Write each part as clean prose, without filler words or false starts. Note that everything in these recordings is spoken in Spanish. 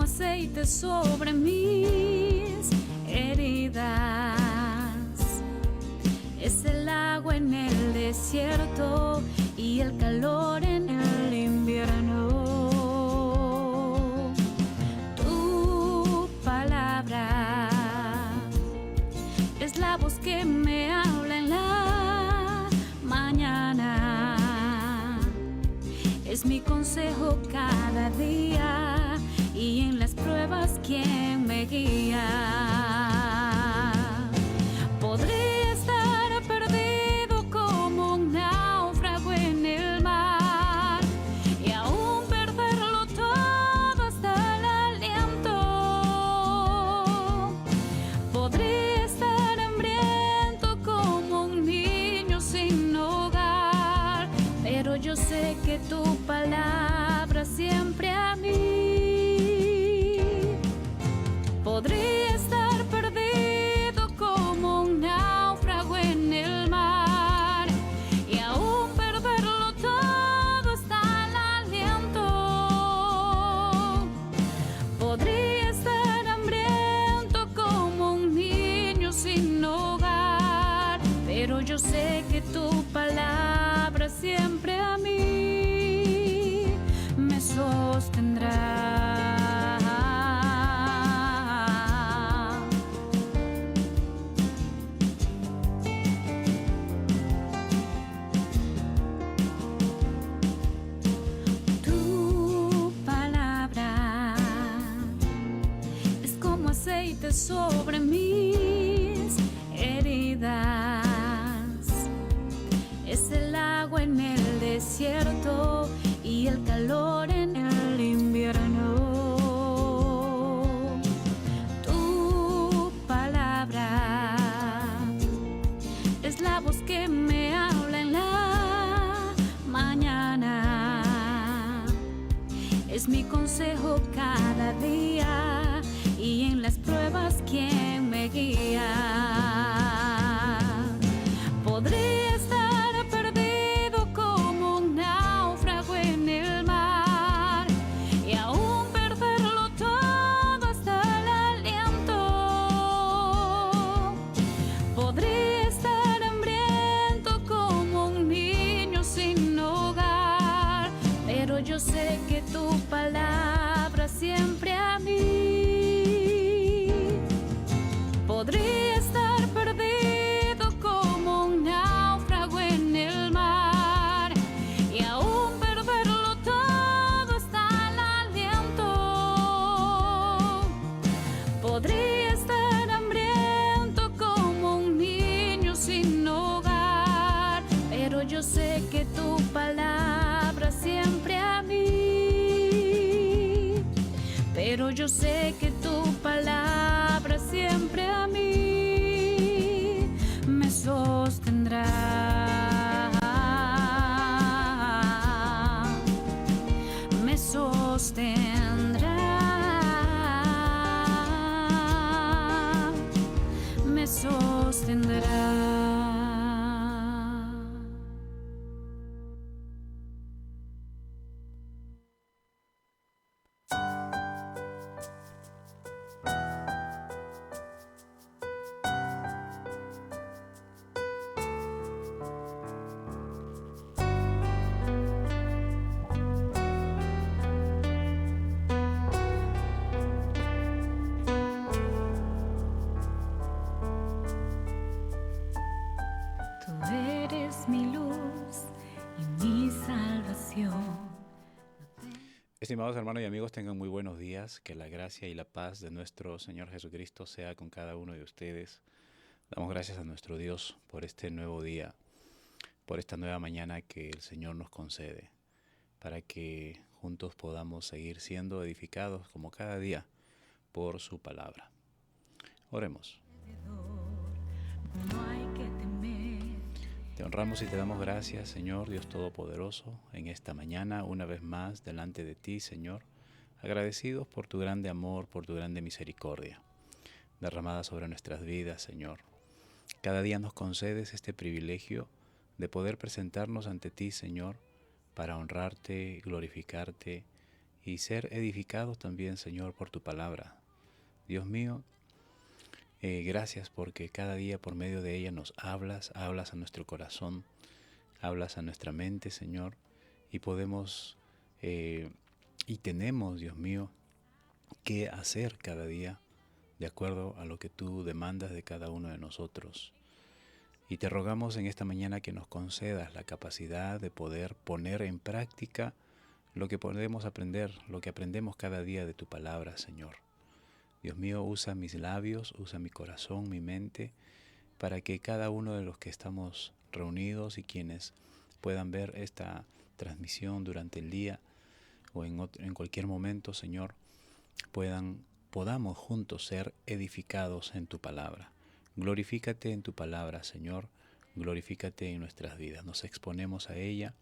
aceite sobre mis heridas. Es el agua en el desierto y el calor en el invierno. Tu palabra es la voz que me habla en la mañana. Es mi consejo cada día y en las pruebas quien me guía. Podría estar perdido como un náufrago en el mar y aún perderlo todo hasta el aliento. Podría estar hambriento como un niño sin hogar, pero yo sé que tu palabra siempre a mí. Podría estar perdido como un náufrago en el mar y aún perderlo todo hasta el aliento. Podría estar hambriento como un niño sin hogar, pero yo sé que tu palabra siempre a mí me sostendrá. Tu palabra es como aceite sobre mis heridas. Es el agua en el desierto y el calor en el invierno. Tu palabra es la voz que me habla en la mañana. Es mi consejo cada día y en las pruebas quien me guía. Podría estar perdido como un náufrago en el mar y aún perderlo todo hasta el aliento. Podría estar hambriento como un niño sin hogar, pero yo sé que tu palabra siempre a mí. Podría estar perdido como un náufrago en el mar y aún perderlo todo hasta el aliento. Podría estar hambriento como un niño sin hogar, pero yo sé que tu palabra siempre a mí. Pero yo sé que tu palabra siempre a mí me sostendrá. Me sostendrá. Me sostendrá. Tú eres mi luz y mi salvación. Estimados hermanos y amigos, tengan muy buenos días. Que la gracia y la paz de nuestro Señor Jesucristo sea con cada uno de ustedes. Damos gracias a nuestro Dios por este nuevo día, por esta nueva mañana que el Señor nos concede, para que juntos podamos seguir siendo edificados como cada día por su palabra. Oremos. No hay que temer. Te honramos y te damos gracias, Señor Dios Todopoderoso, en esta mañana, una vez más, delante de ti, Señor, agradecidos por tu grande amor, por tu grande misericordia, derramada sobre nuestras vidas, Señor. Cada día nos concedes este privilegio de poder presentarnos ante ti, Señor, para honrarte, glorificarte y ser edificados también, Señor, por tu palabra. Dios mío, gracias porque cada día por medio de ella nos hablas a nuestro corazón, hablas a nuestra mente, Señor, y podemos y tenemos, Dios mío, que hacer cada día de acuerdo a lo que tú demandas de cada uno de nosotros. Y te rogamos en esta mañana que nos concedas la capacidad de poder poner en práctica lo que podemos aprender, lo que aprendemos cada día de tu palabra, Señor. Dios mío, usa mis labios, usa mi corazón, mi mente, para que cada uno de los que estamos reunidos y quienes puedan ver esta transmisión durante el día o en cualquier momento, Señor, podamos juntos ser edificados en tu palabra. Glorifícate en tu palabra, Señor, glorifícate en nuestras vidas. Nos exponemos a ella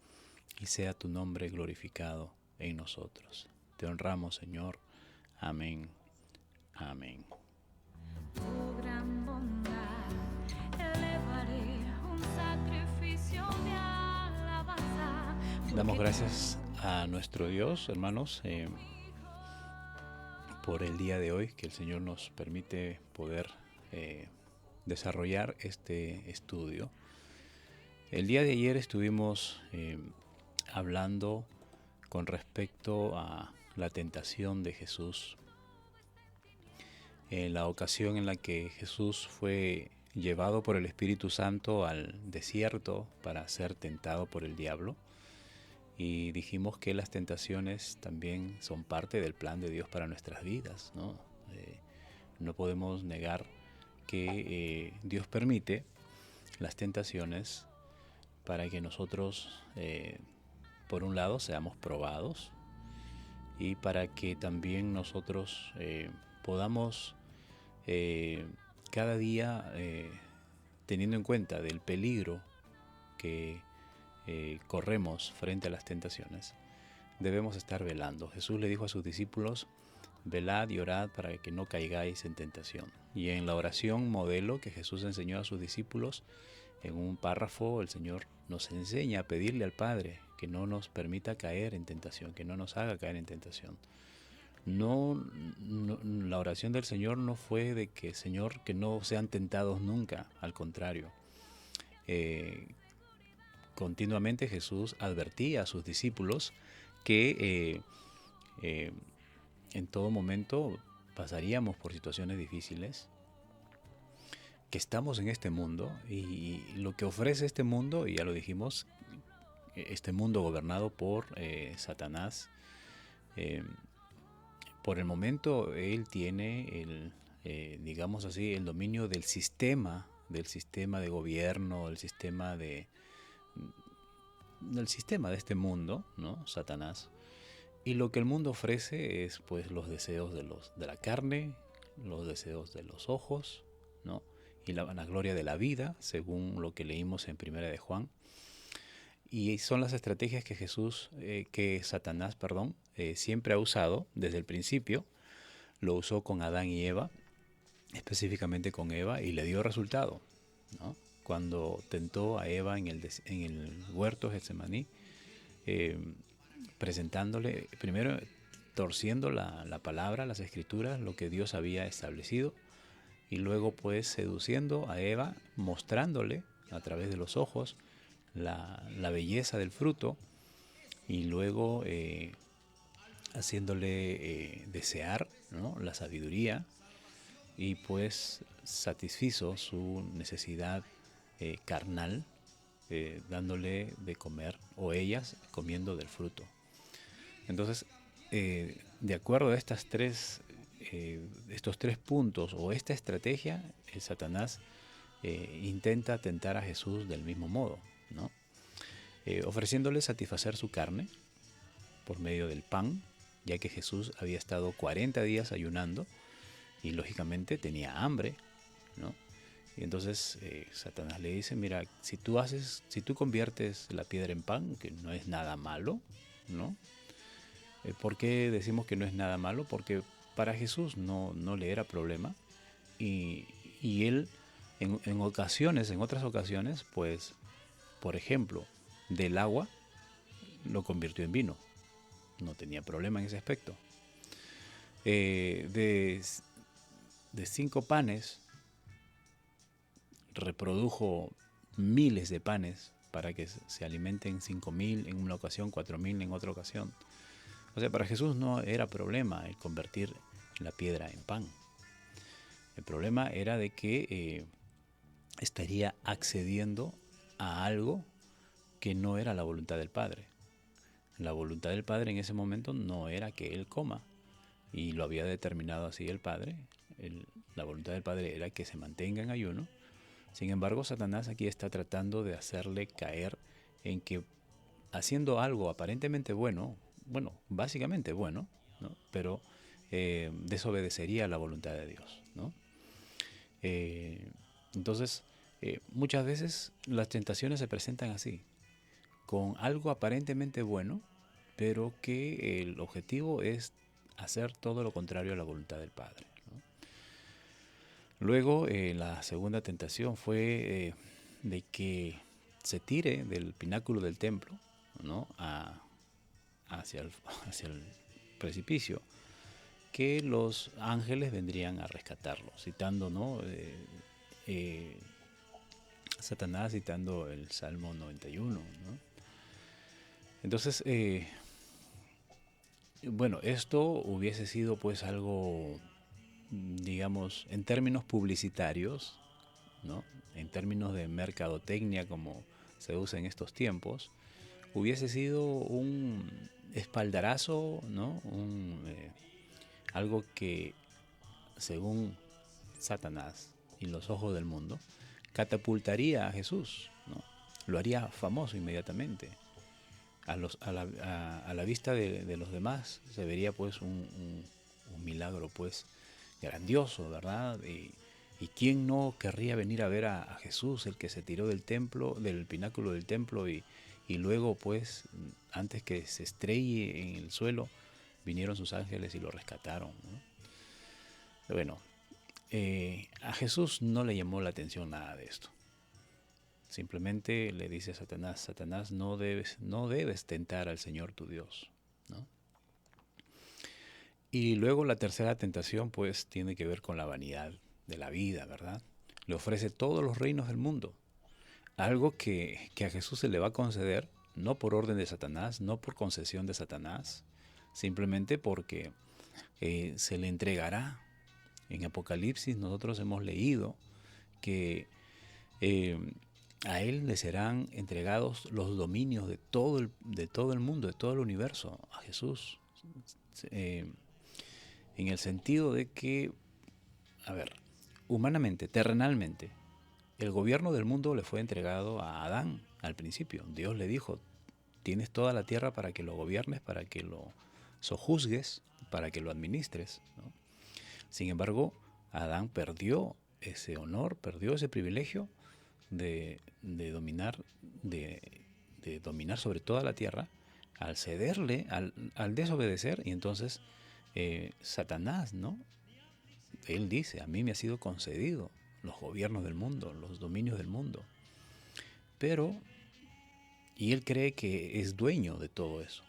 y sea tu nombre glorificado en nosotros. Te honramos, Señor. Amén. Amén. Tu gran bondad, elevaré un sacrificio de alabanza. Damos gracias a nuestro Dios, hermanos, por el día de hoy, que el Señor nos permite poder desarrollar este estudio. El día de ayer estuvimos hablando con respecto a la tentación de Jesús. En la ocasión en la que Jesús fue llevado por el Espíritu Santo al desierto para ser tentado por el diablo. Y dijimos que las tentaciones también son parte del plan de Dios para nuestras vidas, ¿no? No podemos negar que Dios permite las tentaciones para que nosotros, por un lado, seamos probados y para que también nosotros podamos cada día, teniendo en cuenta del peligro que corremos frente a las tentaciones, debemos estar velando. Jesús le dijo a sus discípulos: velad y orad para que no caigáis en tentación. Y en la oración modelo que Jesús enseñó a sus discípulos, en un párrafo el Señor nos enseña a pedirle al Padre que no nos permita caer en tentación, que no nos haga caer en tentación. No, la oración del Señor no fue de que, Señor, que no sean tentados nunca, al contrario. Continuamente Jesús advertía a sus discípulos que en todo momento pasaríamos por situaciones difíciles, que estamos en este mundo y lo que ofrece este mundo, y ya lo dijimos, este mundo gobernado por Satanás, por el momento él tiene digamos así, el dominio del sistema de gobierno, del sistema de este mundo, ¿no? Satanás. Y lo que el mundo ofrece es pues los deseos de la carne, los deseos de los ojos, ¿no? Y la vanagloria de la vida, según lo que leímos en Primera de Juan. Y son las estrategias que Satanás, siempre ha usado desde el principio. Lo usó con Adán y Eva, específicamente con Eva, y le dio resultado, ¿no? Cuando tentó a Eva en el huerto de Getsemaní, presentándole, primero torciendo la palabra, las escrituras, lo que Dios había establecido, y luego pues seduciendo a Eva, mostrándole a través de los ojos la belleza del fruto, y luego haciéndole desear, ¿no?, la sabiduría, y pues satisfizo su necesidad carnal, dándole de comer, o ellas comiendo del fruto. Entonces, de acuerdo a estos tres puntos o esta estrategia, Satanás intenta tentar a Jesús del mismo modo, ¿no? Ofreciéndole satisfacer su carne por medio del pan, ya que Jesús había estado 40 días ayunando y lógicamente tenía hambre, ¿no? Y entonces Satanás le dice: mira, si tú conviertes la piedra en pan, que no es nada malo, ¿no? ¿Por qué decimos que no es nada malo? Porque para Jesús no le era problema, y él en otras ocasiones, pues, por ejemplo, del agua lo convirtió en vino, no tenía problema en ese aspecto. De 5 panes reprodujo miles de panes para que se alimenten 5.000 en una ocasión, 4.000 en otra ocasión. O sea, para Jesús no era problema el convertir la piedra en pan. El problema era de que estaría accediendo a algo que no era la voluntad del Padre. La voluntad del Padre en ese momento no era que Él coma, y lo había determinado así el Padre. La voluntad del Padre era que se mantenga en ayuno. Sin embargo, Satanás aquí está tratando de hacerle caer en que haciendo algo aparentemente bueno, básicamente bueno, ¿no? Pero desobedecería la voluntad de Dios, ¿no? Entonces, muchas veces las tentaciones se presentan así, con algo aparentemente bueno, pero que el objetivo es hacer todo lo contrario a la voluntad del Padre, ¿no? Luego, la segunda tentación fue de que se tire del pináculo del templo, ¿no? hacia el precipicio, que los ángeles vendrían a rescatarlo, citando, ¿no? Satanás citando el Salmo 91, ¿no? Entonces, esto hubiese sido pues algo, digamos, en términos publicitarios, ¿no? En términos de mercadotecnia, como se usa en estos tiempos, hubiese sido un espaldarazo, ¿no? Algo que, según Satanás y los ojos del mundo, catapultaría a Jesús, ¿no? Lo haría famoso inmediatamente. A la vista de los demás se vería pues un milagro pues grandioso, ¿verdad? Y quién no querría venir a ver a Jesús, el que se tiró del templo, del pináculo del templo, y luego pues antes que se estrelle en el suelo, vinieron sus ángeles y lo rescataron, ¿no? Bueno, a Jesús no le llamó la atención nada de esto. Simplemente le dice a Satanás: Satanás, no debes tentar al Señor tu Dios, ¿no? Y luego la tercera tentación pues tiene que ver con la vanidad de la vida, ¿verdad? Le ofrece todos los reinos del mundo, algo que a Jesús se le va a conceder, no por orden de Satanás, no por concesión de Satanás, simplemente porque se le entregará. En Apocalipsis nosotros hemos leído que a él le serán entregados los dominios de todo el mundo, de todo el universo, a Jesús. En el sentido de que, humanamente, terrenalmente, el gobierno del mundo le fue entregado a Adán al principio. Dios le dijo: tienes toda la tierra para que lo gobiernes, para que lo sojuzgues, para que lo administres, ¿no? Sin embargo, Adán perdió ese honor, perdió ese privilegio de dominar sobre toda la tierra, al cederle, al desobedecer. Y entonces Satanás, ¿no? Él dice: a mí me ha sido concedido los gobiernos del mundo, los dominios del mundo. Y él cree que es dueño de todo eso,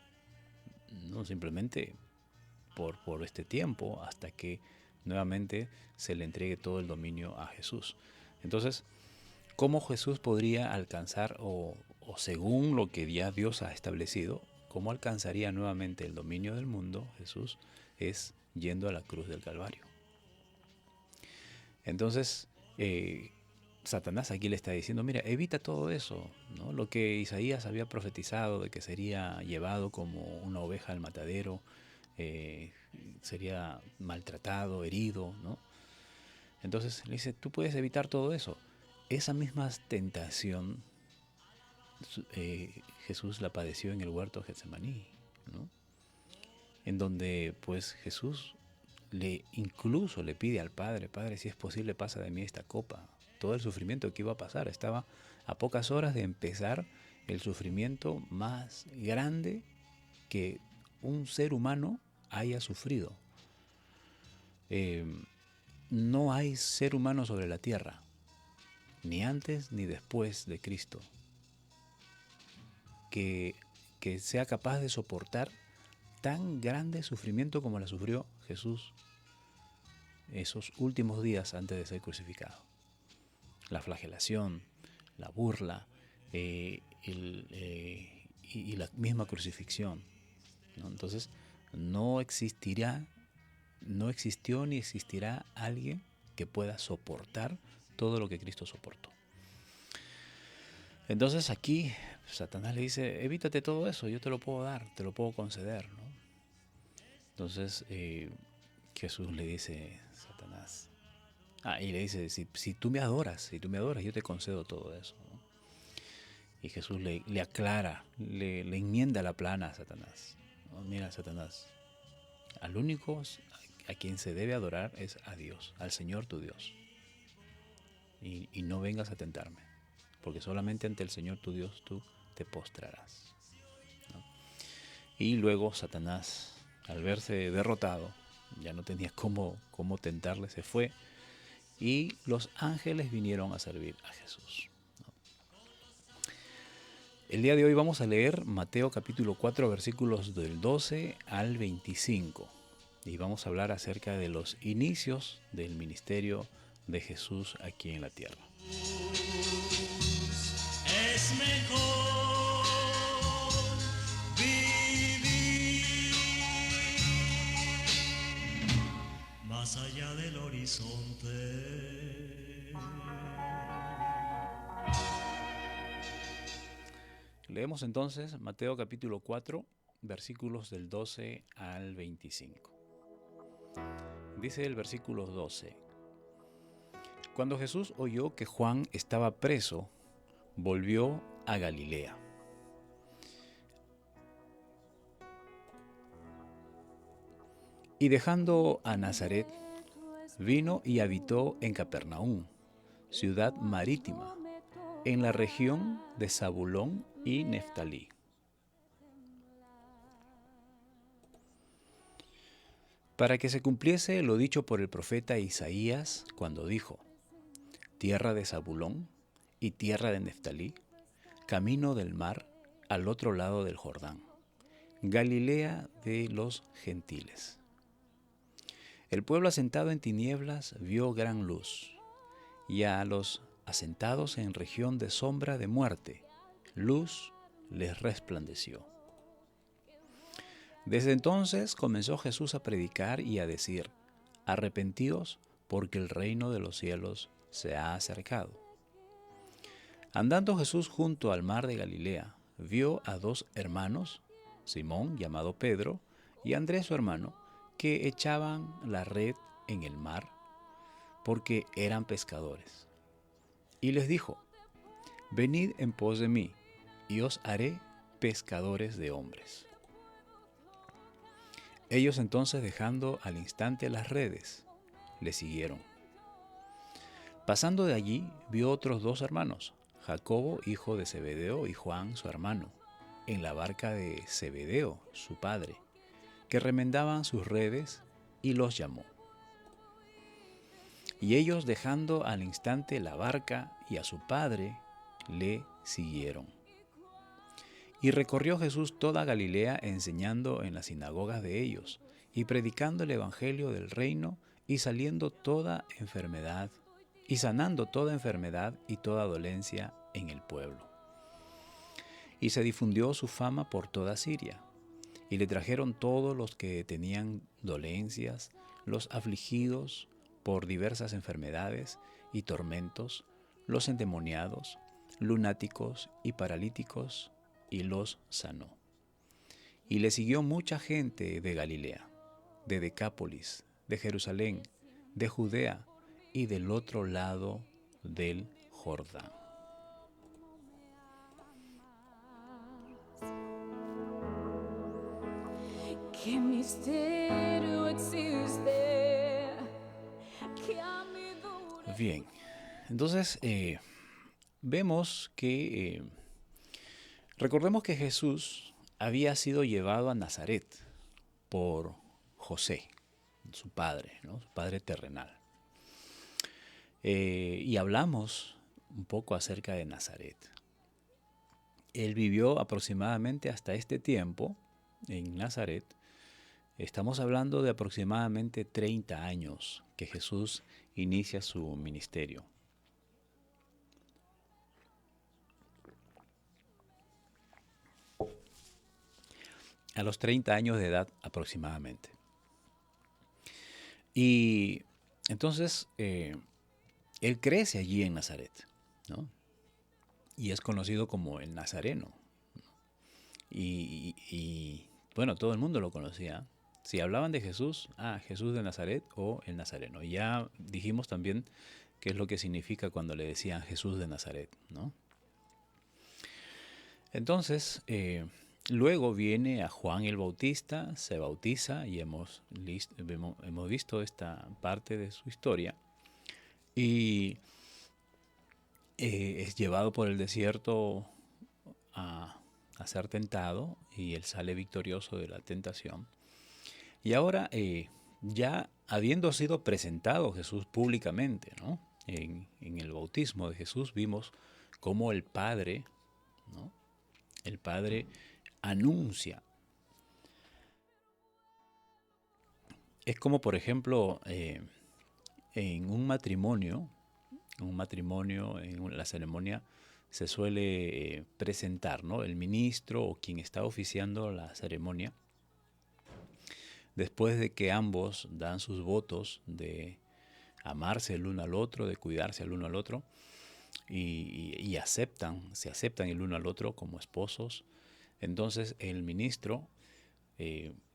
no simplemente por este tiempo, hasta que nuevamente se le entregue todo el dominio a Jesús. Entonces, ¿cómo Jesús podría alcanzar, o según lo que ya Dios ha establecido, cómo alcanzaría nuevamente el dominio del mundo Jesús? Es yendo a la cruz del Calvario. Entonces, Satanás aquí le está diciendo: mira, evita todo eso, ¿no? Lo que Isaías había profetizado de que sería llevado como una oveja al matadero, sería maltratado, herido, ¿no? Entonces le dice: tú puedes evitar todo eso. Esa misma tentación Jesús la padeció en el huerto de Getsemaní, ¿no? En donde pues Jesús incluso le pide al Padre: Padre, si es posible, pasa de mí esta copa. Todo el sufrimiento que iba a pasar, estaba a pocas horas de empezar el sufrimiento más grande que un ser humano haya sufrido. No hay ser humano sobre la tierra, ni antes ni después de Cristo, que sea capaz de soportar tan grande sufrimiento como la sufrió Jesús esos últimos días antes de ser crucificado. La flagelación, la burla y la misma crucifixión, ¿no? Entonces, no existió ni existirá alguien que pueda soportar todo lo que Cristo soportó. Entonces aquí Satanás le dice, evítate todo eso, yo te lo puedo dar, te lo puedo conceder, ¿no? Entonces Jesús le dice, Satanás, y le dice, si tú me adoras, yo te concedo todo eso, ¿no? Y Jesús le aclara, le enmienda la plana a Satanás, ¿no? Mira, Satanás, al único a quien se debe adorar es a Dios, al Señor tu Dios. Y no vengas a tentarme, porque solamente ante el Señor tu Dios tú te postrarás, ¿no? Y luego Satanás, al verse derrotado, ya no tenía cómo tentarle, se fue, y los ángeles vinieron a servir a Jesús, ¿no? El día de hoy vamos a leer Mateo capítulo 4, versículos del 12 al 25, y vamos a hablar acerca de los inicios del ministerio de Jesús aquí en la tierra. Es mejor vivir más allá del horizonte. Leemos entonces Mateo capítulo 4, versículos del 12 al 25. Dice el versículo 12: Cuando Jesús oyó que Juan estaba preso, volvió a Galilea. Y dejando a Nazaret, vino y habitó en Capernaum, ciudad marítima, en la región de Zabulón y Neftalí, para que se cumpliese lo dicho por el profeta Isaías cuando dijo: tierra de Zabulón y tierra de Neftalí, camino del mar al otro lado del Jordán, Galilea de los gentiles. El pueblo asentado en tinieblas vio gran luz, y a los asentados en región de sombra de muerte, luz les resplandeció. Desde entonces comenzó Jesús a predicar y a decir: arrepentíos, porque el reino de los cielos se ha acercado. Andando Jesús junto al mar de Galilea, vio a dos hermanos, Simón, llamado Pedro, y Andrés su hermano, que echaban la red en el mar, porque eran pescadores. Y les dijo: venid en pos de mí, y os haré pescadores de hombres. Ellos entonces, dejando al instante las redes, le siguieron. Pasando de allí, vio otros dos hermanos, Jacobo, hijo de Zebedeo, y Juan, su hermano, en la barca de Zebedeo, su padre, que remendaban sus redes, y los llamó. Y ellos, dejando al instante la barca y a su padre, le siguieron. Y recorrió Jesús toda Galilea, enseñando en las sinagogas de ellos, y predicando el evangelio del reino, y sanando toda enfermedad y toda dolencia en el pueblo. Y se difundió su fama por toda Siria, y le trajeron todos los que tenían dolencias, los afligidos por diversas enfermedades y tormentos, los endemoniados, lunáticos y paralíticos, y los sanó. Y le siguió mucha gente de Galilea, de Decápolis, de Jerusalén, de Judea y del otro lado del Jordán. ¿Qué misterio existe? Bien, entonces vemos que recordemos que Jesús había sido llevado a Nazaret por José, su padre, ¿no? Su padre terrenal. Y hablamos un poco acerca de Nazaret. Él vivió aproximadamente hasta este tiempo en Nazaret, Estamos hablando de aproximadamente 30 años que Jesús inicia su ministerio. A los 30 años de edad aproximadamente. Y entonces él crece allí en Nazaret, ¿no? Y es conocido como el Nazareno. Bueno, todo el mundo lo conocía. Si hablaban de Jesús, Jesús de Nazaret o el Nazareno. Y ya dijimos también qué es lo que significa cuando le decían Jesús de Nazaret, ¿no? Entonces, luego viene a Juan el Bautista, se bautiza y hemos visto esta parte de su historia. Y es llevado por el desierto a ser tentado y él sale victorioso de la tentación. Y ahora, ya habiendo sido presentado Jesús públicamente, ¿no? En el bautismo de Jesús vimos cómo el Padre, ¿no? El Padre anuncia. Es como, por ejemplo, en un matrimonio, en la ceremonia, se suele presentar, ¿no? El ministro o quien está oficiando la ceremonia, después de que ambos dan sus votos de amarse el uno al otro, de cuidarse el uno al otro, y se aceptan el uno al otro como esposos. Entonces el ministro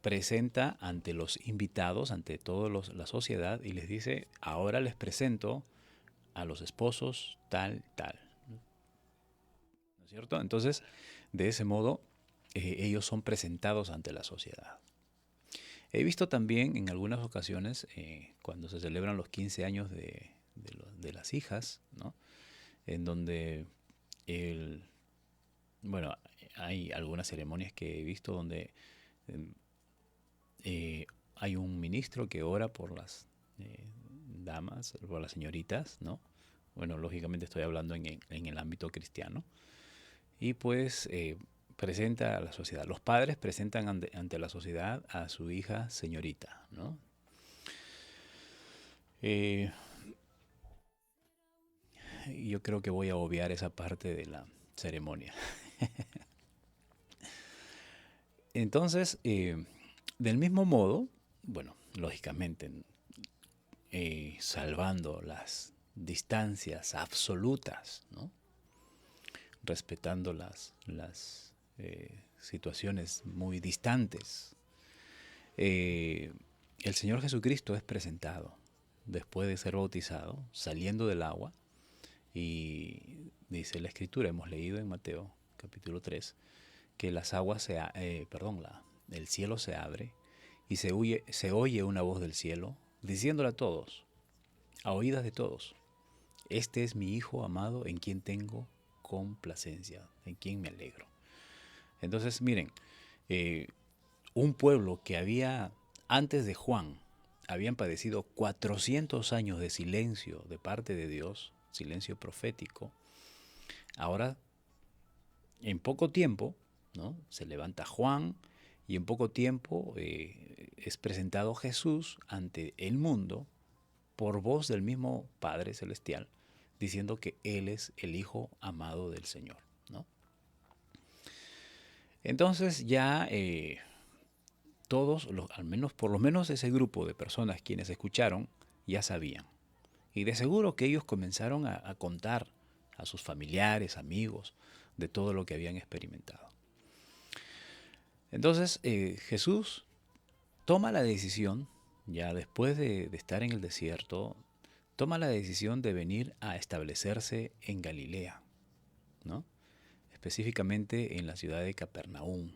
presenta ante los invitados, ante toda la sociedad, y les dice: ahora les presento a los esposos tal. ¿No es cierto? Entonces, de ese modo, ellos son presentados ante la sociedad. He visto también en algunas ocasiones, cuando se celebran los 15 años de las hijas, ¿no? En donde bueno, hay algunas ceremonias que he visto donde hay un ministro que ora por las damas, por las señoritas, ¿no? Bueno, lógicamente estoy hablando en el ámbito cristiano. Y pues presenta a la sociedad. Los padres presentan ante la sociedad a su hija señorita, ¿no? Yo creo que voy a obviar esa parte de la ceremonia. Entonces, del mismo modo, bueno, lógicamente, salvando las distancias absolutas, ¿no? Respetando las situaciones muy distantes, el Señor Jesucristo es presentado después de ser bautizado, saliendo del agua, y dice la Escritura, hemos leído en Mateo capítulo 3, que las aguas el cielo se abre y se oye una voz del cielo diciéndole a todos, a oídas de todos: este es mi Hijo amado en quien tengo complacencia, en quien me alegro. Entonces, miren, un pueblo que antes de Juan, habían padecido 400 años de silencio de parte de Dios, silencio profético, ahora, en poco tiempo, ¿no? Se levanta Juan y en poco tiempo es presentado Jesús ante el mundo por voz del mismo Padre Celestial, diciendo que Él es el Hijo amado del Señor, ¿no? Entonces ya todos, por lo menos ese grupo de personas quienes escucharon, ya sabían. Y de seguro que ellos comenzaron a contar a sus familiares, amigos, de todo lo que habían experimentado. Entonces Jesús toma la decisión, ya después de estar en el desierto, toma la decisión de venir a establecerse en Galilea, ¿no? Específicamente en la ciudad de Capernaum,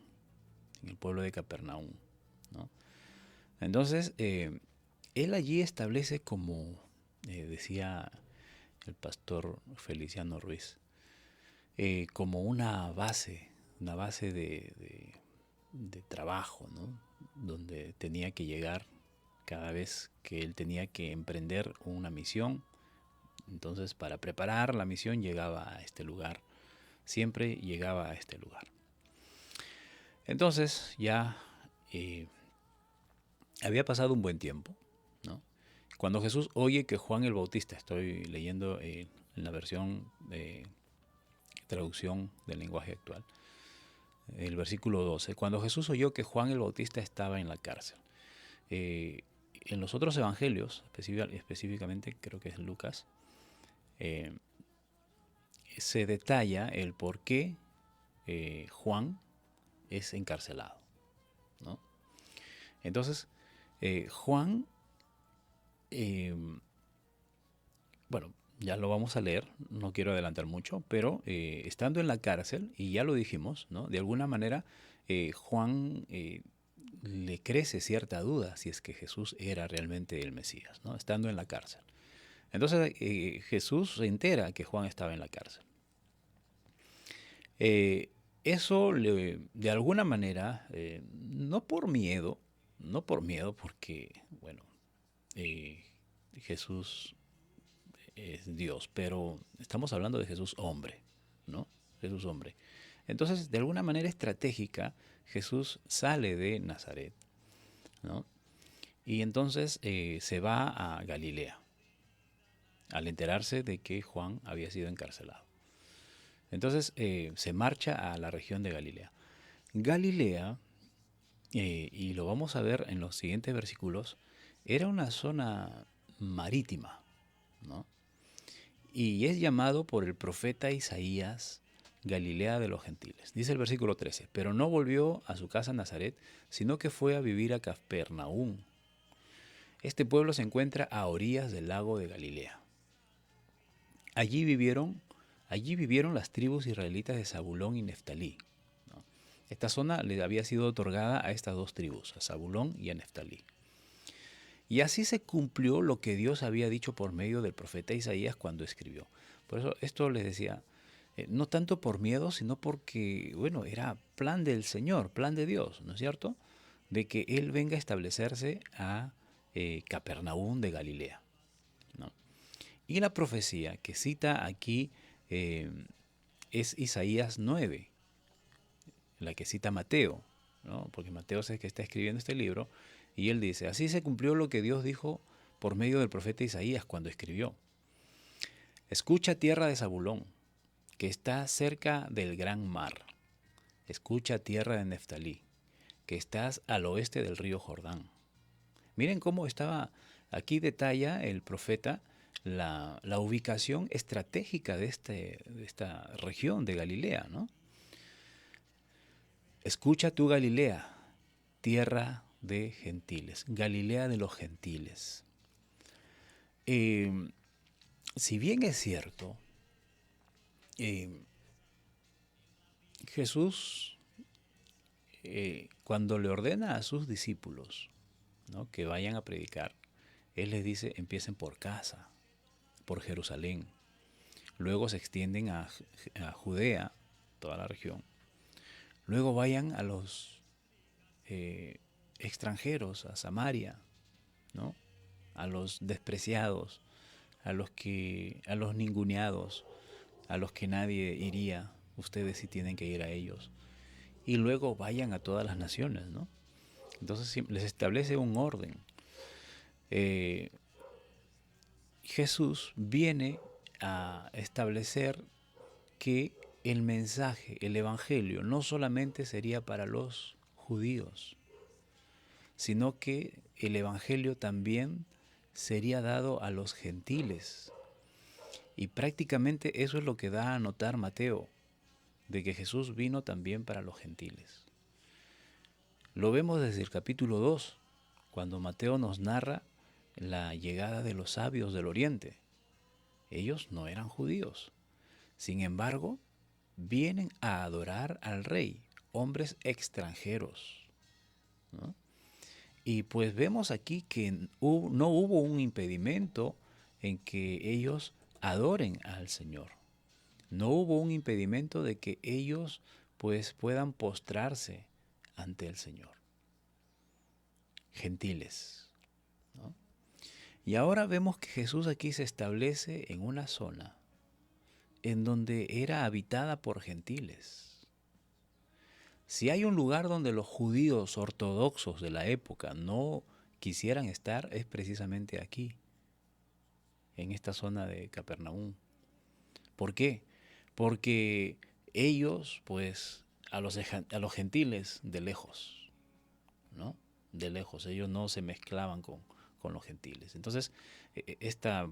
en el pueblo de Capernaum, ¿no? Entonces, él allí establece, como decía el pastor Feliciano Ruiz, como una base de trabajo, ¿no? Donde tenía que llegar cada vez que él tenía que emprender una misión. Entonces, para preparar la misión llegaba a este lugar, siempre llegaba a este lugar. Entonces, ya había pasado un buen tiempo, ¿no? Cuando Jesús oye que Juan el Bautista, estoy leyendo en la versión de traducción del lenguaje actual, el versículo 12, cuando Jesús oyó que Juan el Bautista estaba en la cárcel. En los otros evangelios, específicamente creo que es Lucas, se detalla el por qué Juan es encarcelado, ¿no? Entonces, Juan, bueno, ya lo vamos a leer, no quiero adelantar mucho, pero estando en la cárcel, y ya lo dijimos, ¿no? De alguna manera, Juan le crece cierta duda si es que Jesús era realmente el Mesías, ¿no? Estando en la cárcel. Entonces Jesús se entera que Juan estaba en la cárcel. Eso de alguna manera, no por miedo porque, bueno, Jesús es Dios, pero estamos hablando de Jesús hombre, ¿no? Jesús hombre. Entonces, de alguna manera estratégica, Jesús sale de Nazaret, ¿no? Y entonces se va a Galilea, al enterarse de que Juan había sido encarcelado. Entonces se marcha a la región de Galilea. Galilea, y lo vamos a ver en los siguientes versículos, era una zona marítima, ¿no? Y es llamado por el profeta Isaías Galilea de los gentiles. Dice el versículo 13, pero no volvió a su casa en Nazaret, sino que fue a vivir a Capernaum. Este pueblo se encuentra a orillas del lago de Galilea. Allí vivieron las tribus israelitas de Zabulón y Neftalí, ¿no? Esta zona le había sido otorgada a estas dos tribus, a Zabulón y a Neftalí. Y así se cumplió lo que Dios había dicho por medio del profeta Isaías cuando escribió. Por eso esto les decía, no tanto por miedo, sino porque, bueno, era plan del Señor, plan de Dios, ¿no es cierto? De que Él venga a establecerse a Capernaum de Galilea, ¿no? Y la profecía que cita aquí es Isaías 9, la que cita Mateo, ¿no? Porque Mateo es el que está escribiendo este libro, y él dice, así se cumplió lo que Dios dijo por medio del profeta Isaías cuando escribió. Escucha, tierra de Zabulón, que está cerca del gran mar. Escucha, tierra de Neftalí, que estás al oeste del río Jordán. Miren cómo estaba, aquí detalla el profeta la ubicación estratégica de esta región de Galilea, ¿no? Escucha tú, Galilea, tierra de gentiles, Galilea de los gentiles. Si bien es cierto, Jesús, cuando le ordena a sus discípulos, ¿no?, que vayan a predicar, Él les dice, empiecen por casa, por Jerusalén. Luego se extienden a Judea, toda la región. Luego vayan a los extranjeros, a Samaria, ¿no?, a los despreciados, a los ninguneados, a los que nadie iría. Ustedes sí tienen que ir a ellos. Y luego vayan a todas las naciones, ¿no? Entonces les establece un orden. Jesús viene a establecer que el mensaje, el evangelio, no solamente sería para los judíos, sino que el evangelio también sería dado a los gentiles. Y prácticamente eso es lo que da a notar Mateo, de que Jesús vino también para los gentiles. Lo vemos desde el capítulo 2, cuando Mateo nos narra la llegada de los sabios del oriente. Ellos no eran judíos. Sin embargo, vienen a adorar al rey, hombres extranjeros, ¿no? Y pues vemos aquí que no hubo un impedimento en que ellos adoren al Señor. No hubo un impedimento de que ellos pues puedan postrarse ante el Señor. Gentiles, ¿no? Y ahora vemos que Jesús aquí se establece en una zona en donde era habitada por gentiles. Si hay un lugar donde los judíos ortodoxos de la época no quisieran estar es precisamente aquí, en esta zona de Capernaum. ¿Por qué? Porque ellos, pues, a los gentiles de lejos, ¿no? De lejos, ellos no se mezclaban con los gentiles. Entonces,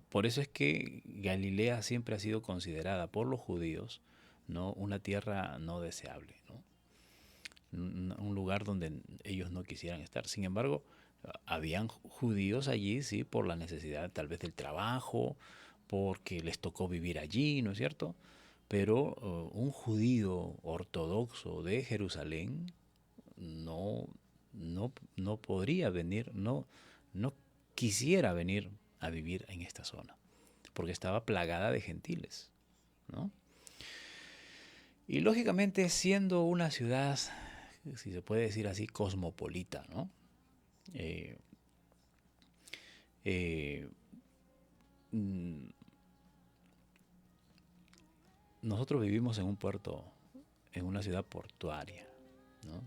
por eso es que Galilea siempre ha sido considerada por los judíos, ¿no?, una tierra no deseable, ¿no? Un lugar donde ellos no quisieran estar. Sin embargo, habían judíos allí, sí, por la necesidad tal vez del trabajo, porque les tocó vivir allí, ¿no es cierto? Pero un judío ortodoxo de Jerusalén no, no podría venir, no quisiera venir a vivir en esta zona, porque estaba plagada de gentiles, ¿no? Y lógicamente, siendo una ciudad, si se puede decir así, cosmopolita, ¿no? Eh, eh, mm, Nosotros vivimos en un puerto, en una ciudad portuaria, ¿no?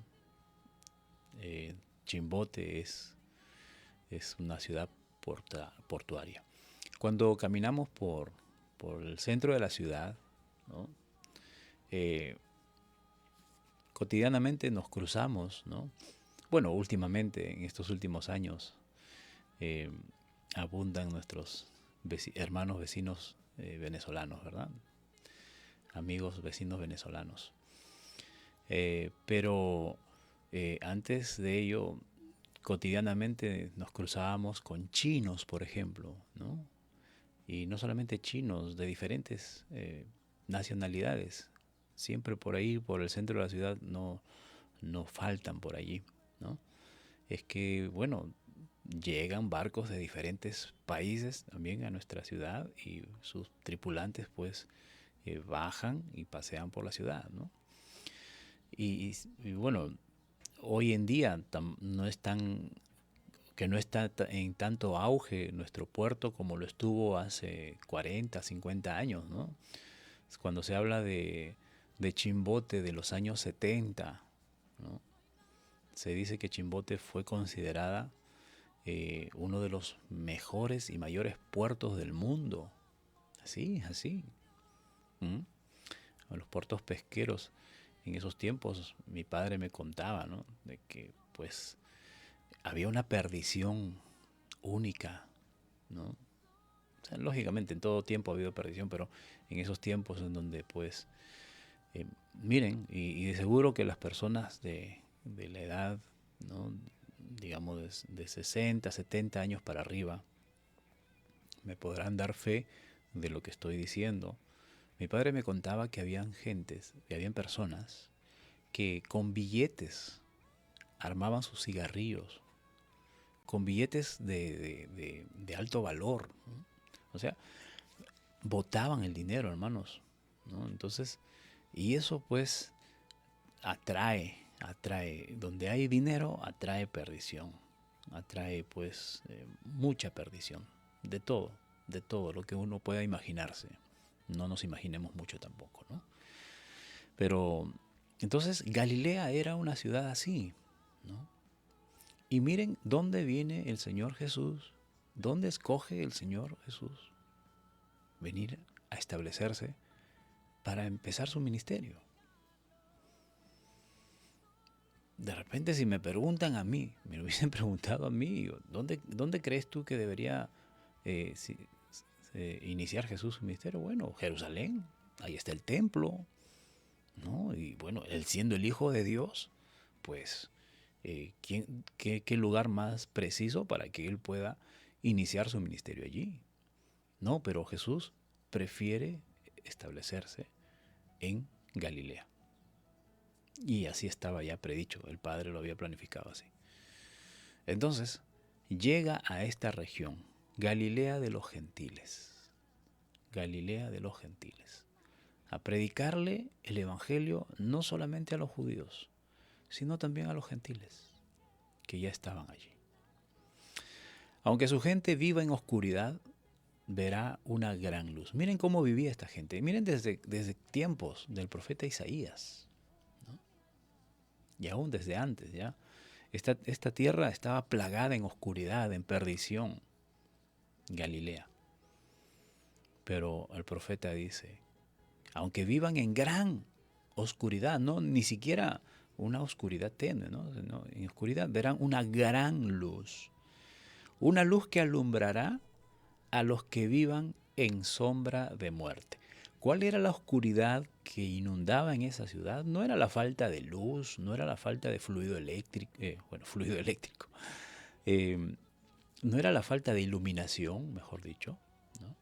Chimbote es una ciudad portuaria. Cuando caminamos por el centro de la ciudad, ¿no?, cotidianamente nos cruzamos, ¿no? Bueno, últimamente, en estos últimos años, abundan nuestros hermanos vecinos venezolanos, ¿verdad? Amigos vecinos venezolanos. Pero antes de ello, cotidianamente nos cruzábamos con chinos, por ejemplo, ¿no? Y no solamente chinos, de diferentes nacionalidades. Siempre por ahí, por el centro de la ciudad, no faltan por allí, ¿no? Es que, bueno, llegan barcos de diferentes países también a nuestra ciudad y sus tripulantes, pues, bajan y pasean por la ciudad, ¿no? Y bueno, hoy en día no está en tanto auge nuestro puerto como lo estuvo hace 40, 50 años, ¿no? Cuando se habla de Chimbote de los años 70, ¿no?, se dice que Chimbote fue considerada uno de los mejores y mayores puertos del mundo. Así. ¿Mm? Los puertos pesqueros en esos tiempos, mi padre me contaba, ¿no?, de que pues había una perdición única, ¿no? O sea, lógicamente en todo tiempo ha habido perdición, pero en esos tiempos en donde pues miren, y de seguro que las personas de la edad, ¿no?, digamos de 60, 70 años para arriba, me podrán dar fe de lo que estoy diciendo. Mi padre me contaba que habían personas que con billetes armaban sus cigarrillos, con billetes de alto valor, ¿no? O sea, botaban el dinero, hermanos, ¿no? Entonces, y eso pues atrae, donde hay dinero atrae perdición, atrae pues mucha perdición, de todo lo que uno pueda imaginarse. No nos imaginemos mucho tampoco, ¿no? Pero entonces Galilea era una ciudad así, ¿no? Y miren dónde viene el Señor Jesús, dónde escoge el Señor Jesús venir a establecerse para empezar su ministerio. De repente, si me preguntan a mí, me lo hubiesen preguntado a mí, ¿dónde crees tú que debería iniciar Jesús su ministerio? Bueno, Jerusalén, ahí está el templo, ¿no? Y bueno, él siendo el Hijo de Dios, pues, ¿qué lugar más preciso para que él pueda iniciar su ministerio allí? No, pero Jesús prefiere establecerse en Galilea. Y así estaba ya predicho, el Padre lo había planificado así. Entonces, llega a esta región, Galilea de los Gentiles, a predicarle el Evangelio no solamente a los judíos, sino también a los gentiles, que ya estaban allí. Aunque su gente viva en oscuridad, verá una gran luz. Miren cómo vivía esta gente. Miren desde tiempos del profeta Isaías, ¿no? Y aún desde antes, ¿ya? Esta tierra estaba plagada en oscuridad, en perdición, Galilea. Pero el profeta dice, aunque vivan en gran oscuridad, no ni siquiera una oscuridad tenue, ¿no? En oscuridad verán una gran luz. Una luz que alumbrará a los que vivan en sombra de muerte. ¿Cuál era la oscuridad que inundaba en esa ciudad? No era la falta de luz, no era la falta de fluido eléctrico, no era la falta de iluminación, mejor dicho, ¿no?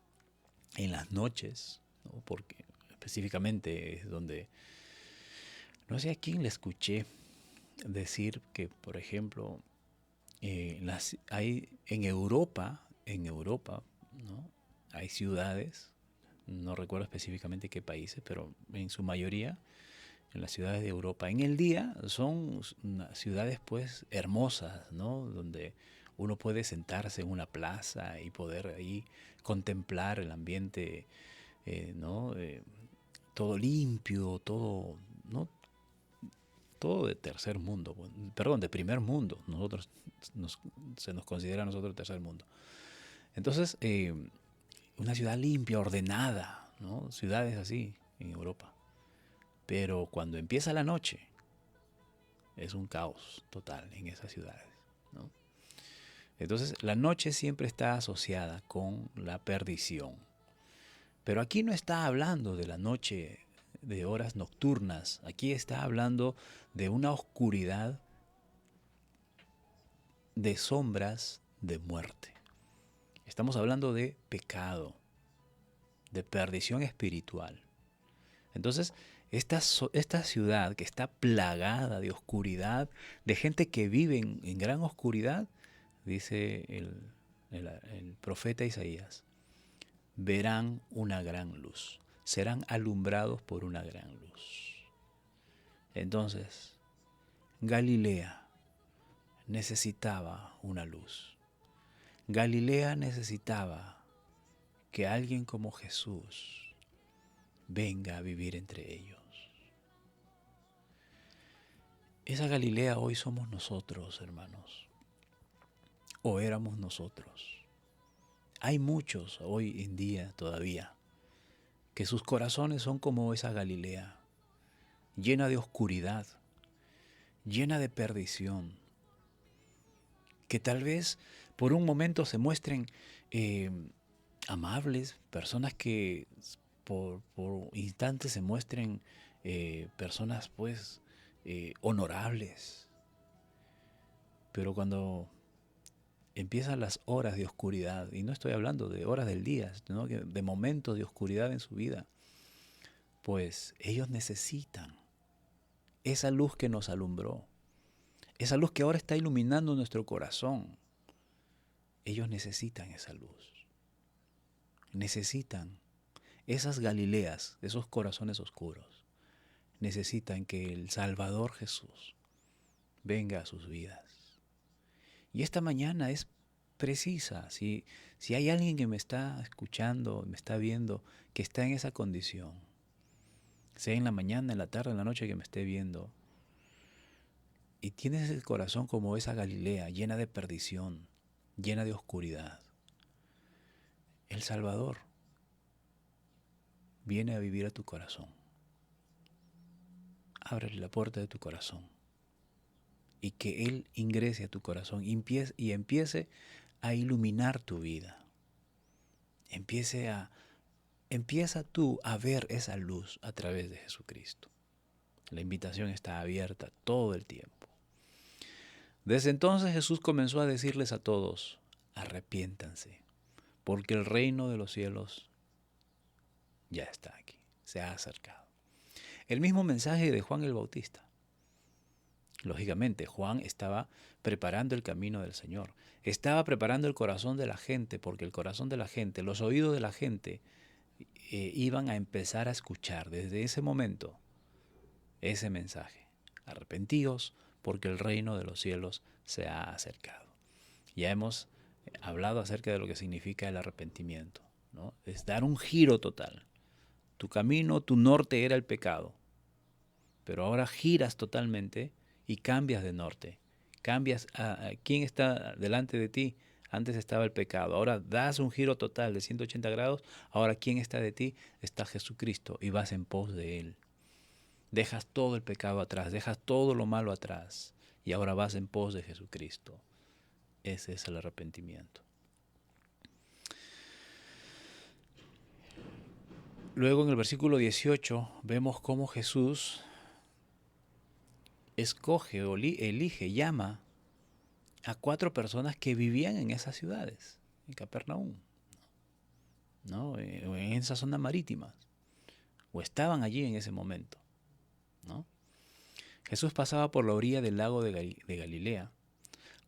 En las noches, ¿no? Porque específicamente es donde, no sé a quién le escuché decir que, por ejemplo, hay en Europa, ¿no? Hay ciudades, no recuerdo específicamente qué países, pero en su mayoría en las ciudades de Europa en el día son ciudades pues hermosas, ¿no? Donde uno puede sentarse en una plaza y poder ahí contemplar el ambiente, ¿no? Todo limpio, todo, ¿no? Todo de tercer mundo, perdón, de primer mundo. Nosotros se nos considera a nosotros tercer mundo. Entonces, una ciudad limpia, ordenada, ¿no? Ciudades así en Europa. Pero cuando empieza la noche, es un caos total en esas ciudades, ¿no? Entonces, la noche siempre está asociada con la perdición. Pero aquí no está hablando de la noche, de horas nocturnas. Aquí está hablando de una oscuridad de sombras de muerte. Estamos hablando de pecado, de perdición espiritual. Entonces, esta ciudad que está plagada de oscuridad, de gente que vive en gran oscuridad, dice el profeta Isaías, verán una gran luz, serán alumbrados por una gran luz. Entonces, Galilea necesitaba una luz. Galilea necesitaba que alguien como Jesús venga a vivir entre ellos. Esa Galilea hoy somos nosotros, hermanos, o éramos nosotros. Hay muchos hoy en día todavía que sus corazones son como esa Galilea, llena de oscuridad, llena de perdición, que tal vez por un momento se muestren amables, personas que por instantes se muestren personas pues honorables, pero cuando empiezan las horas de oscuridad, y no estoy hablando de horas del día, sino de momentos de oscuridad en su vida, pues ellos necesitan esa luz que nos alumbró, esa luz que ahora está iluminando nuestro corazón. Ellos necesitan esa luz, necesitan esas Galileas, esos corazones oscuros, necesitan que el Salvador Jesús venga a sus vidas. Y esta mañana es precisa. Si hay alguien que me está escuchando, me está viendo, que está en esa condición, sea en la mañana, en la tarde, en la noche que me esté viendo, y tienes el corazón como esa Galilea, llena de perdición, llena de oscuridad, el Salvador viene a vivir a tu corazón. Ábrele la puerta de tu corazón y que Él ingrese a tu corazón y empiece a iluminar tu vida. Empieza tú a ver esa luz a través de Jesucristo. La invitación está abierta todo el tiempo. Desde entonces Jesús comenzó a decirles a todos, arrepiéntanse, porque el reino de los cielos ya está aquí, se ha acercado. El mismo mensaje de Juan el Bautista. Lógicamente, Juan estaba preparando el camino del Señor. Estaba preparando el corazón de la gente, porque el corazón de la gente, los oídos de la gente, iban a empezar a escuchar desde ese momento ese mensaje. Arrepentíos, porque el reino de los cielos se ha acercado. Ya hemos hablado acerca de lo que significa el arrepentimiento, ¿no? Es dar un giro total. Tu camino, tu norte era el pecado, pero ahora giras totalmente y cambias de norte, Cambias a quién está delante de ti. Antes estaba el pecado, ahora das un giro total de 180 grados. Ahora, ¿quién está de ti? Está Jesucristo y vas en pos de Él. Dejas todo el pecado atrás, dejas todo lo malo atrás y ahora vas en pos de Jesucristo. Ese es el arrepentimiento. Luego en el versículo 18 vemos cómo Jesús escoge o elige, llama a 4 personas que vivían en esas ciudades, en Capernaum, ¿no? En esa zona marítima, o estaban allí en ese momento, ¿no? Jesús pasaba por la orilla del lago de Galilea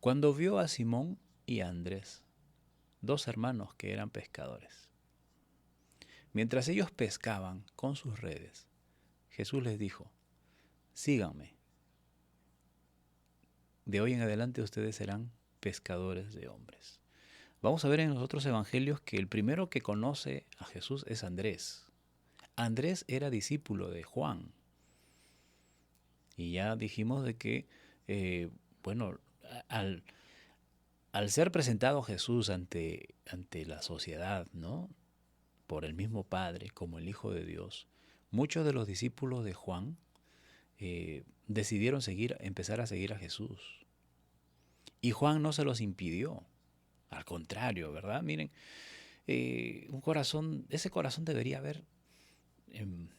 cuando vio a Simón y a Andrés, 2 hermanos que eran pescadores. Mientras ellos pescaban con sus redes, Jesús les dijo: síganme. De hoy en adelante ustedes serán pescadores de hombres. Vamos a ver en los otros evangelios que el primero que conoce a Jesús es Andrés. Andrés era discípulo de Juan. Y ya dijimos de que, al ser presentado Jesús ante la sociedad, ¿no?, por el mismo Padre como el Hijo de Dios, muchos de los discípulos de Juan decidieron empezar a seguir a Jesús. Y Juan no se los impidió. Al contrario, ¿verdad? Miren, ese corazón debería haber en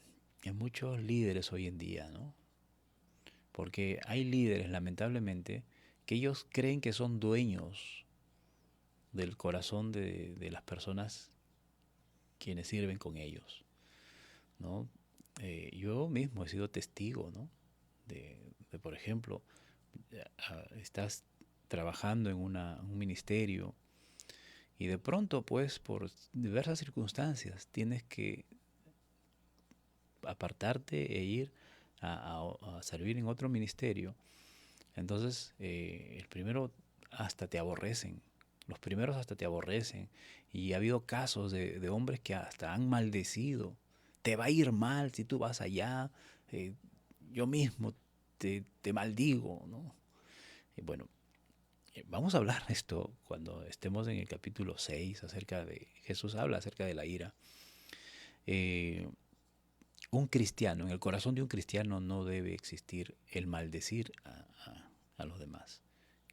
muchos líderes hoy en día, ¿no? Porque hay líderes, lamentablemente, que ellos creen que son dueños del corazón de las personas quienes sirven con ellos, ¿no? Yo mismo he sido testigo, ¿no?, de por ejemplo, estás trabajando en un ministerio y de pronto, pues, por diversas circunstancias, tienes que apartarte e ir a servir en otro ministerio. Entonces, el primero hasta te aborrecen. Los primeros hasta te aborrecen. Y ha habido casos de hombres que hasta han maldecido. Te va a ir mal si tú vas allá. Yo mismo te maldigo, ¿no? Y bueno, vamos a hablar de esto cuando estemos en el capítulo 6 acerca de... Jesús habla acerca de la ira. Un cristiano, en el corazón de un cristiano no debe existir el maldecir a los demás.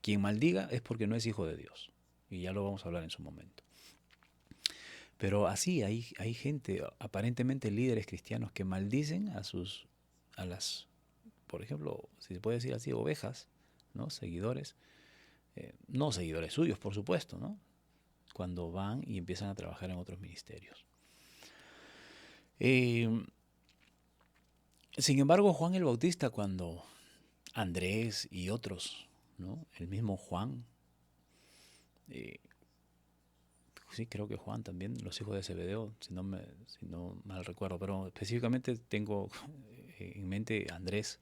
Quien maldiga es porque no es hijo de Dios. Y ya lo vamos a hablar en su momento. Pero así hay gente, aparentemente líderes cristianos, que maldicen a las, por ejemplo, si se puede decir así, ovejas, ¿no?, seguidores, no seguidores suyos, por supuesto, ¿no?, cuando van y empiezan a trabajar en otros ministerios. Sin embargo, Juan el Bautista, cuando Andrés y otros, ¿no?, el mismo Juan, sí, creo que Juan también, los hijos de Zebedeo, si no mal recuerdo, pero específicamente tengo en mente Andrés.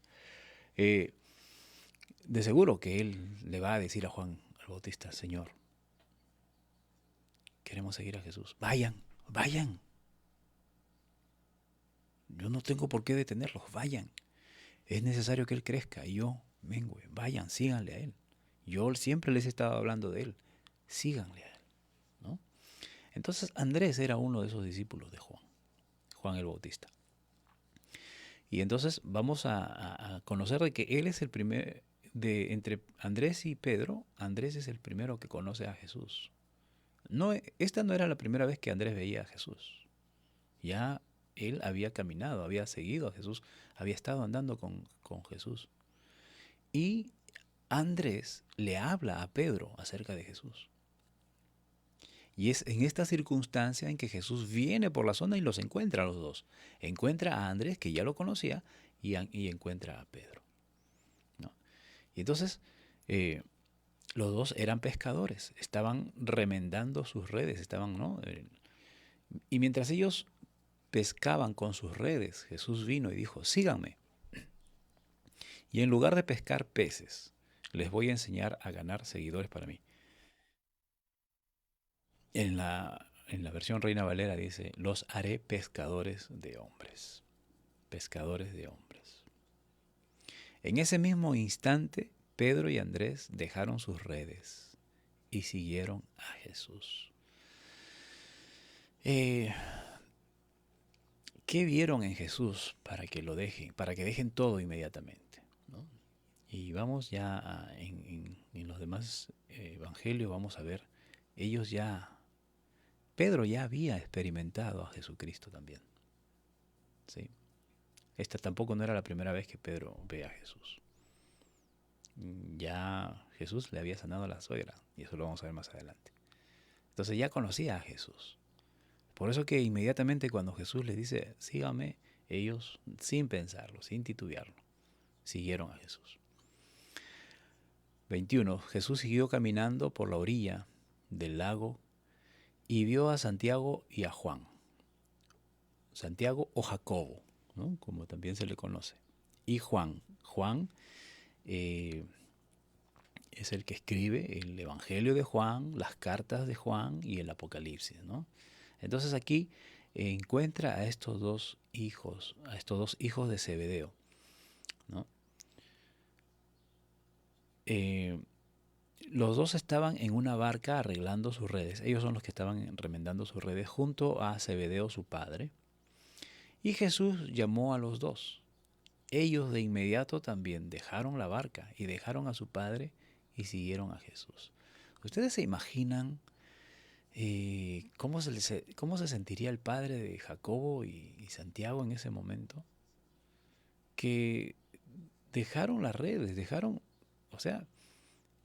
De seguro que él le va a decir a Juan el Bautista: Señor, queremos seguir a Jesús. Vayan. Yo no tengo por qué detenerlos, vayan. Es necesario que Él crezca y yo mengüe. Vayan, síganle a Él. Yo siempre les estaba hablando de Él. Síganle a Él, ¿no? Entonces Andrés era uno de esos discípulos de Juan el Bautista. Y entonces vamos a conocer de que él es el primer, entre Andrés y Pedro, Andrés es el primero que conoce a Jesús. Esta no era la primera vez que Andrés veía a Jesús. Ya él había caminado, había seguido a Jesús, había estado andando con Jesús. Y Andrés le habla a Pedro acerca de Jesús. Y es en esta circunstancia en que Jesús viene por la zona y los encuentra a los dos. Encuentra a Andrés, que ya lo conocía, y encuentra a Pedro, ¿no? Y entonces los dos eran pescadores, estaban remendando sus redes, ¿no? Y mientras ellos pescaban con sus redes, Jesús vino y dijo: síganme. Y en lugar de pescar peces, les voy a enseñar a ganar seguidores para mí. En la versión Reina Valera dice: los haré pescadores de hombres. Pescadores de hombres. En ese mismo instante, Pedro y Andrés dejaron sus redes y siguieron a Jesús. ¿Qué vieron en Jesús para que lo dejen, para que dejen todo inmediatamente, ¿no? Y vamos ya en los demás evangelios, vamos a ver, Pedro ya había experimentado a Jesucristo también, ¿sí? Esta tampoco no era la primera vez que Pedro ve a Jesús. Ya Jesús le había sanado a la suegra, y eso lo vamos a ver más adelante. Entonces ya conocía a Jesús. Por eso que inmediatamente cuando Jesús les dice, sígame, ellos, sin pensarlo, sin titubearlo, siguieron a Jesús. 21. Jesús siguió caminando por la orilla del lago y vio a Santiago y a Juan. Santiago o Jacobo, ¿no? Como también se le conoce. Y Juan. Juan es el que escribe el Evangelio de Juan, las cartas de Juan y el Apocalipsis, ¿no? Entonces aquí encuentra a estos dos hijos de Zebedeo, ¿no? Los dos estaban en una barca arreglando sus redes. Ellos son los que estaban remendando sus redes junto a Zebedeo, su padre. Y Jesús llamó a los dos. Ellos de inmediato también dejaron la barca y dejaron a su padre y siguieron a Jesús. ¿Ustedes se imaginan cómo se sentiría el padre de Jacobo y Santiago en ese momento? Que dejaron las redes, o sea,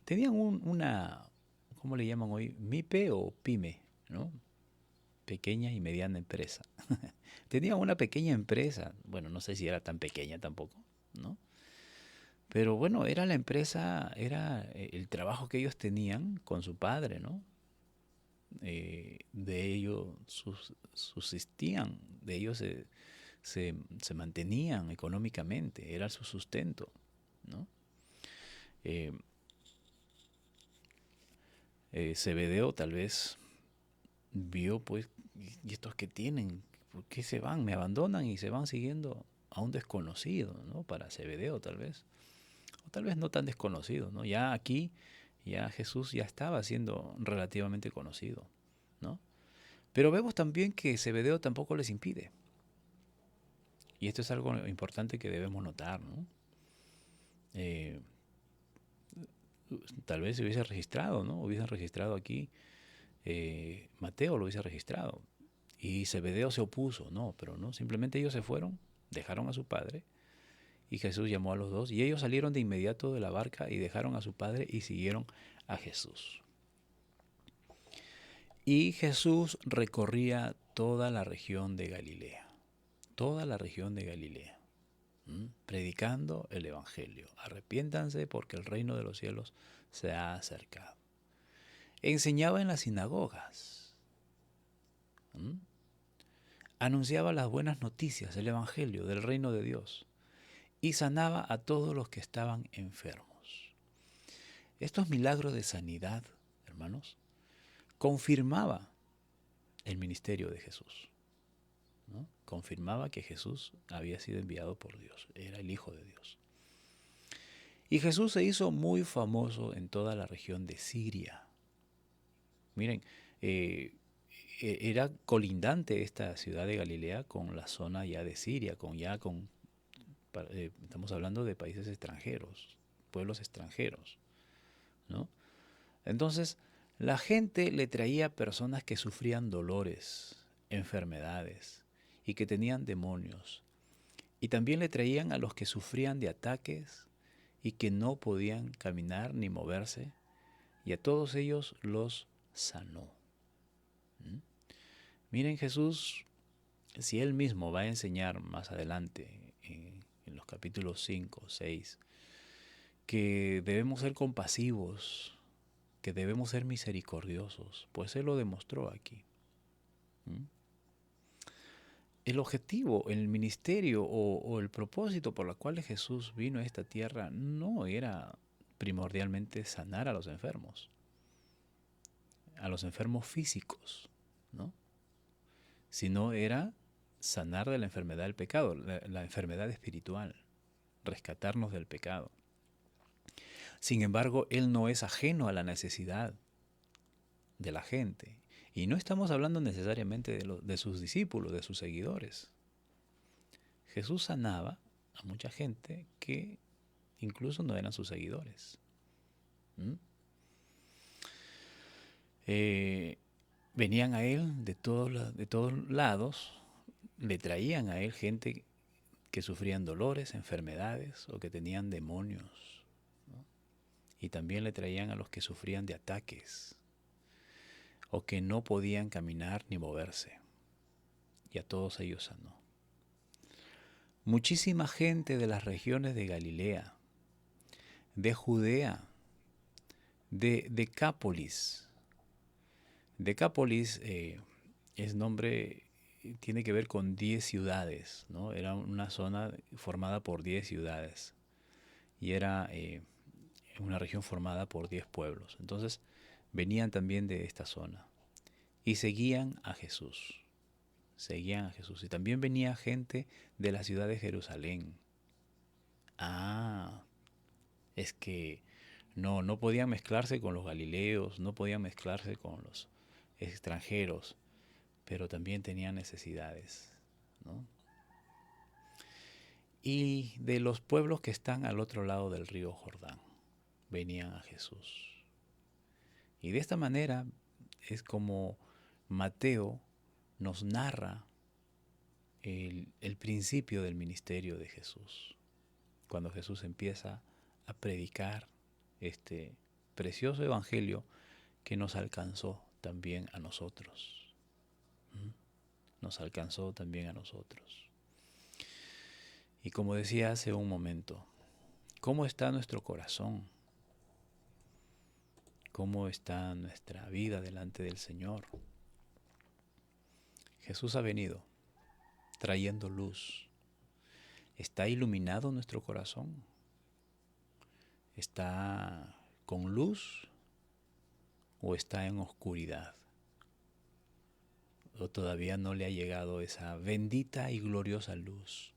tenían una, ¿cómo le llaman hoy? MIPE o PYME, ¿no? Pequeña y mediana empresa. Tenían una pequeña empresa, bueno, no sé si era tan pequeña tampoco, ¿no? Pero bueno, era la empresa, era el trabajo que ellos tenían con su padre, ¿no? De ellos subsistían, de ellos se mantenían económicamente, era su sustento, ¿no? Zebedeo tal vez vio, pues, ¿y estos qué tienen? ¿Por qué se van? Me abandonan y se van siguiendo a un desconocido, ¿no? Para Zebedeo tal vez, o tal vez no tan desconocido, ¿no? Ya aquí, ya Jesús ya estaba siendo relativamente conocido, ¿no? Pero vemos también que Zebedeo tampoco les impide. Y esto es algo importante que debemos notar, ¿no? Tal vez se hubiese registrado, ¿no? Hubiesen registrado aquí, Mateo lo hubiese registrado. Y Zebedeo se opuso, no, pero no, simplemente ellos se fueron, dejaron a su padre, y Jesús llamó a los dos, y ellos salieron de inmediato de la barca y dejaron a su padre y siguieron a Jesús. Y Jesús recorría toda la región de Galilea, predicando el Evangelio. Arrepiéntanse porque el reino de los cielos se ha acercado. Enseñaba en las sinagogas. Anunciaba las buenas noticias, el Evangelio del reino de Dios. Y sanaba a todos los que estaban enfermos. Estos milagros de sanidad, hermanos, confirmaba el ministerio de Jesús, ¿no? Confirmaba que Jesús había sido enviado por Dios, era el Hijo de Dios. Y Jesús se hizo muy famoso en toda la región de Siria. Miren, era colindante esta ciudad de Galilea con la zona ya de Siria, estamos hablando de países extranjeros, pueblos extranjeros, ¿no? Entonces, la gente le traía personas que sufrían dolores, enfermedades y que tenían demonios. Y también le traían a los que sufrían de ataques y que no podían caminar ni moverse, y a todos ellos los sanó. Miren, Jesús, si Él mismo va a enseñar más adelante en los capítulos 5, 6, que debemos ser compasivos, que debemos ser misericordiosos, pues Él lo demostró aquí. El objetivo, el ministerio o el propósito por el cual Jesús vino a esta tierra no era primordialmente sanar a los enfermos físicos, ¿no? Sino era sanar de la enfermedad del pecado, la enfermedad espiritual, rescatarnos del pecado. Sin embargo, Él no es ajeno a la necesidad de la gente. Y no estamos hablando necesariamente de sus discípulos, de sus seguidores. Jesús sanaba a mucha gente que incluso no eran sus seguidores. ¿Mm? Venían a Él de todos lados, le traían a Él gente que sufrían dolores, enfermedades o que tenían demonios, ¿no? Y también le traían a los que sufrían de ataques o que no podían caminar ni moverse. Y a todos ellos sanó. Muchísima gente de las regiones de Galilea, de Judea, de Decápolis. Decápolis es nombre, tiene que ver con 10 ciudades, ¿no? Era una zona formada por 10 ciudades y era una región formada por 10 pueblos. Entonces venían también de esta zona y seguían a Jesús. Seguían a Jesús. Y también venía gente de la ciudad de Jerusalén. Es que no podían mezclarse con los galileos, no podían mezclarse con los extranjeros, pero también tenían necesidades, ¿no? Y de los pueblos que están al otro lado del río Jordán, venían a Jesús. Y de esta manera es como Mateo nos narra el principio del ministerio de Jesús, cuando Jesús empieza a predicar este precioso evangelio que nos alcanzó también a nosotros. Nos alcanzó también a nosotros. Y como decía hace un momento, ¿cómo está nuestro corazón? ¿Cómo está nuestra vida delante del Señor? Jesús ha venido trayendo luz. ¿Está iluminado nuestro corazón? ¿Está con luz o está en oscuridad? ¿O todavía no le ha llegado esa bendita y gloriosa luz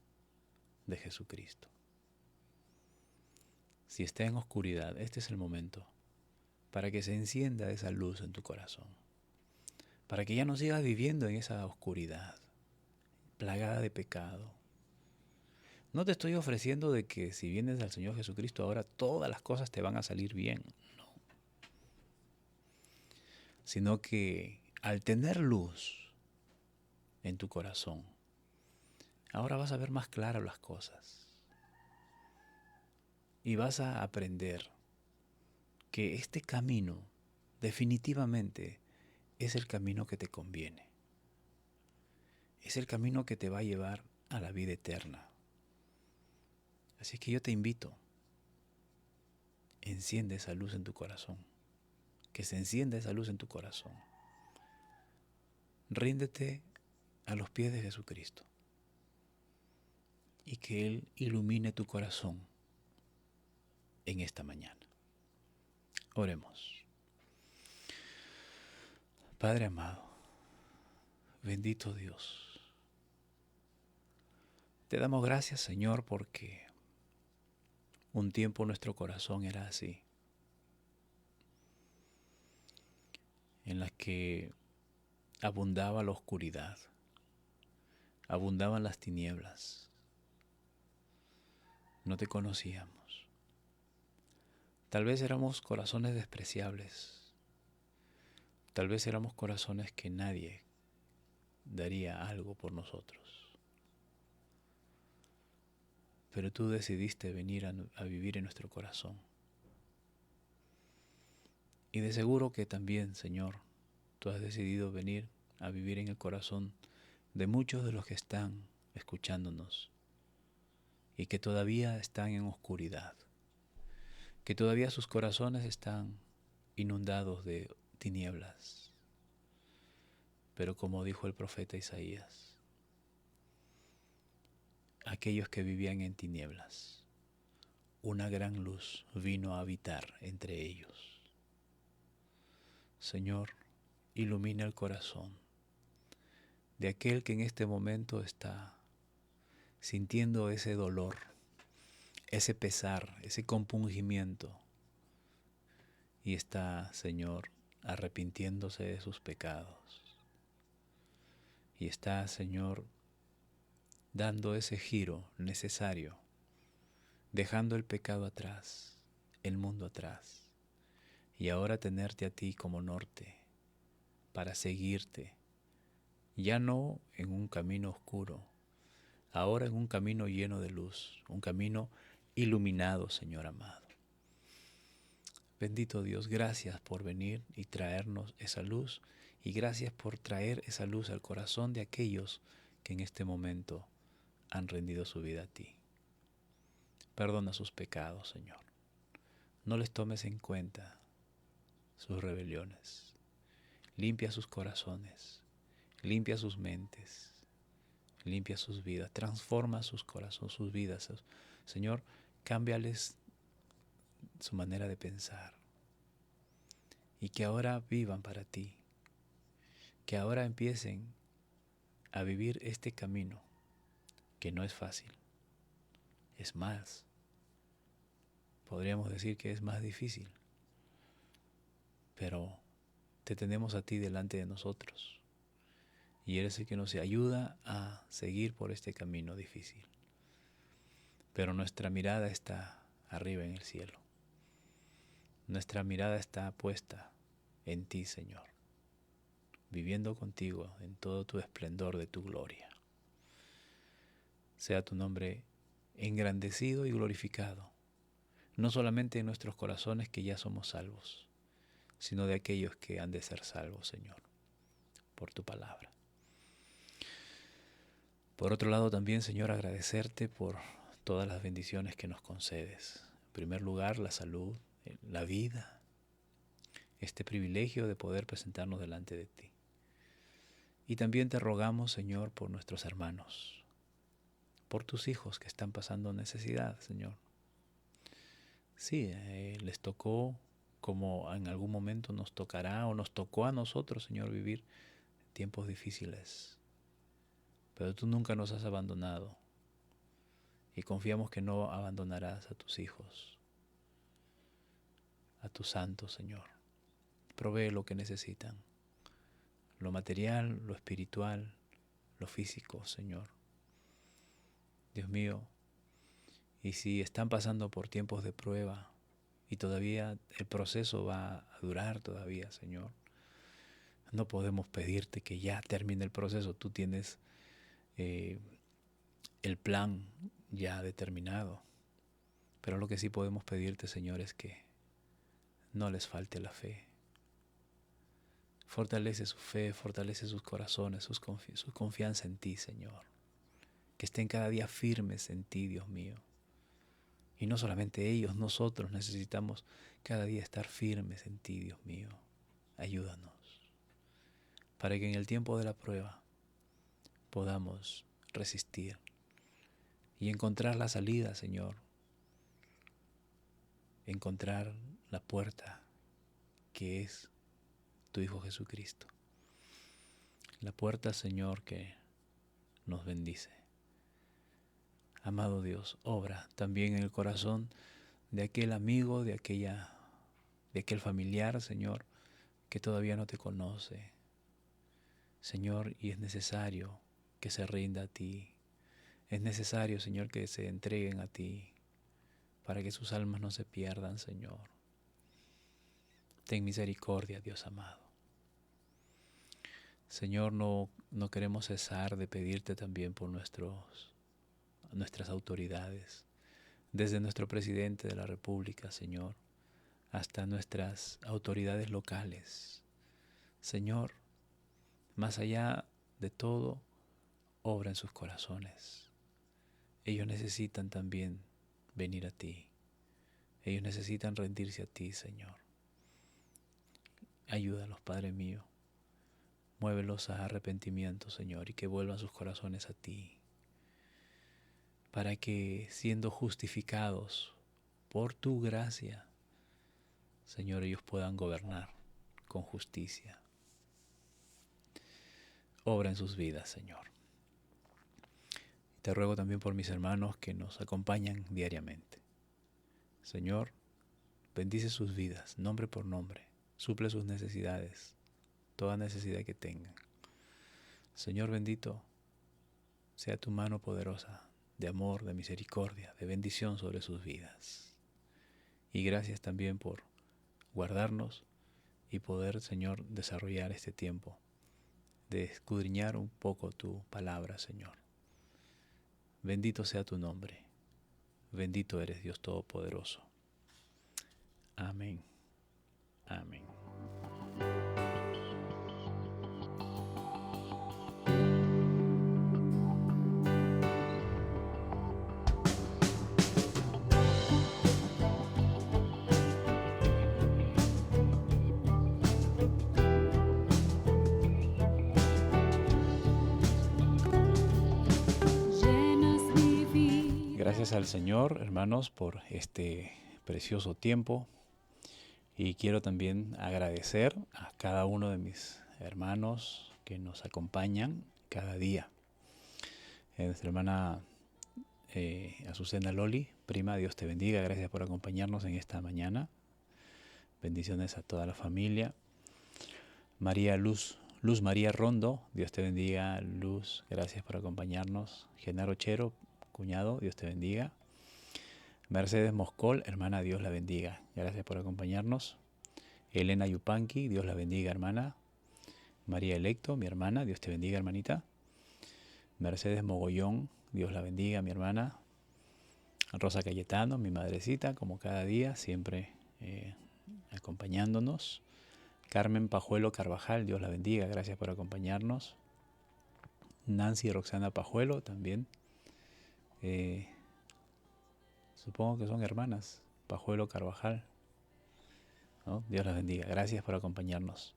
de Jesucristo? Si está en oscuridad, este es el momento para que se encienda esa luz en tu corazón, para que ya no sigas viviendo en esa oscuridad, plagada de pecado. No te estoy ofreciendo de que si vienes al Señor Jesucristo ahora todas las cosas te van a salir bien, no. Sino que al tener luz en tu corazón, ahora vas a ver más claras las cosas. Y vas a aprender que este camino definitivamente es el camino que te conviene. Es el camino que te va a llevar a la vida eterna. Así que yo te invito, enciende esa luz en tu corazón. Que se encienda esa luz en tu corazón. Ríndete a los pies de Jesucristo y que Él ilumine tu corazón en esta mañana. Oremos. Padre amado, bendito Dios, te damos gracias, Señor, porque un tiempo nuestro corazón era así, en la que abundaba la oscuridad, abundaban las tinieblas. No te conocíamos. Tal vez éramos corazones despreciables. Tal vez éramos corazones que nadie daría algo por nosotros. Pero tú decidiste venir a vivir en nuestro corazón. Y de seguro que también, Señor, tú has decidido venir a vivir en el corazón de muchos de los que están escuchándonos y que todavía están en oscuridad, que todavía sus corazones están inundados de tinieblas. Pero como dijo el profeta Isaías, aquellos que vivían en tinieblas, una gran luz vino a habitar entre ellos. Señor, ilumina el corazón de aquel que en este momento está sintiendo ese dolor, ese pesar, ese compungimiento y está, Señor, arrepintiéndose de sus pecados. Y está, Señor, dando ese giro necesario, dejando el pecado atrás, el mundo atrás, y ahora tenerte a ti como norte para seguirte, ya no en un camino oscuro, ahora en un camino lleno de luz, un camino iluminado, Señor amado. Bendito Dios, gracias por venir y traernos esa luz, y gracias por traer esa luz al corazón de aquellos que en este momento han rendido su vida a ti. Perdona sus pecados, Señor. No les tomes en cuenta sus rebeliones. Limpia sus corazones, limpia sus mentes, limpia sus vidas, transforma sus corazones, sus vidas. Señor, cámbiales su manera de pensar y que ahora vivan para ti, que ahora empiecen a vivir este camino que no es fácil, es más, podríamos decir que es más difícil, pero te tenemos a ti delante de nosotros y eres el que nos ayuda a seguir por este camino difícil. Pero nuestra mirada está arriba en el cielo. Nuestra mirada está puesta en ti, Señor, viviendo contigo en todo tu esplendor de tu gloria. Sea tu nombre engrandecido y glorificado, no solamente en nuestros corazones que ya somos salvos, sino de aquellos que han de ser salvos, Señor, por tu palabra. Por otro lado también, Señor, agradecerte por todas las bendiciones que nos concedes. En primer lugar, la salud, la vida, este privilegio de poder presentarnos delante de ti. Y también te rogamos, Señor, por nuestros hermanos, por tus hijos que están pasando necesidad, Señor. Sí, les tocó, como en algún momento nos tocará o nos tocó a nosotros, Señor, vivir tiempos difíciles. Pero tú nunca nos has abandonado y confiamos que no abandonarás a tus hijos, a tus santos, Señor. Provee lo que necesitan, lo material, lo espiritual, lo físico, Señor. Dios mío, y si están pasando por tiempos de prueba y todavía el proceso va a durar todavía, Señor, no podemos pedirte que ya termine el proceso. Tú tienes el plan ya determinado. Pero lo que sí podemos pedirte, Señor, es que no les falte la fe. Fortalece su fe, fortalece sus corazones, su confianza en ti, Señor. Que estén cada día firmes en ti, Dios mío. Y no solamente ellos, nosotros necesitamos cada día estar firmes en ti, Dios mío. Ayúdanos para que en el tiempo de la prueba podamos resistir y encontrar la salida, Señor. Encontrar la puerta que es tu Hijo Jesucristo. La puerta, Señor, que nos bendice. Amado Dios, obra también en el corazón de aquel amigo, de aquel familiar, Señor, que todavía no te conoce. Señor, y es necesario que se rinda a ti. Es necesario, Señor, que se entreguen a ti para que sus almas no se pierdan, Señor. Ten misericordia, Dios amado. Señor, no queremos cesar de pedirte también por nuestras autoridades, desde nuestro presidente de la República, Señor, hasta nuestras autoridades locales. Señor, más allá de todo, obra en sus corazones. Ellos necesitan también venir a ti. Ellos necesitan rendirse a ti, Señor. Ayúdalos, Padre mío. Muévelos a arrepentimiento, Señor, y que vuelvan sus corazones a ti, para que, siendo justificados por tu gracia, Señor, ellos puedan gobernar con justicia. Obra en sus vidas, Señor. Te ruego también por mis hermanos que nos acompañan diariamente. Señor, bendice sus vidas, nombre por nombre, suple sus necesidades, toda necesidad que tengan. Señor bendito, sea tu mano poderosa de amor, de misericordia, de bendición sobre sus vidas. Y gracias también por guardarnos y poder, Señor, desarrollar este tiempo de escudriñar un poco tu palabra, Señor. Bendito sea tu nombre. Bendito eres, Dios Todopoderoso. Amén. Amén. Llenas mi vida. Gracias al Señor, hermanos, por este precioso tiempo. Y quiero también agradecer a cada uno de mis hermanos que nos acompañan cada día. Nuestra hermana Azucena Loli, prima, Dios te bendiga. Gracias por acompañarnos en esta mañana. Bendiciones a toda la familia. María Luz María Rondo, Dios te bendiga. Luz, gracias por acompañarnos. Genaro Chero, cuñado, Dios te bendiga. Mercedes Moscol, hermana, Dios la bendiga. Gracias por acompañarnos. Elena Yupanqui, Dios la bendiga, hermana. María Electo, mi hermana, Dios te bendiga, hermanita. Mercedes Mogollón, Dios la bendiga, mi hermana. Rosa Cayetano, mi madrecita, como cada día, siempre acompañándonos. Carmen Pajuelo Carvajal, Dios la bendiga, gracias por acompañarnos. Nancy y Roxana Pajuelo también. Supongo que son hermanas, Pajuelo Carvajal, ¿no? Dios las bendiga, gracias por acompañarnos.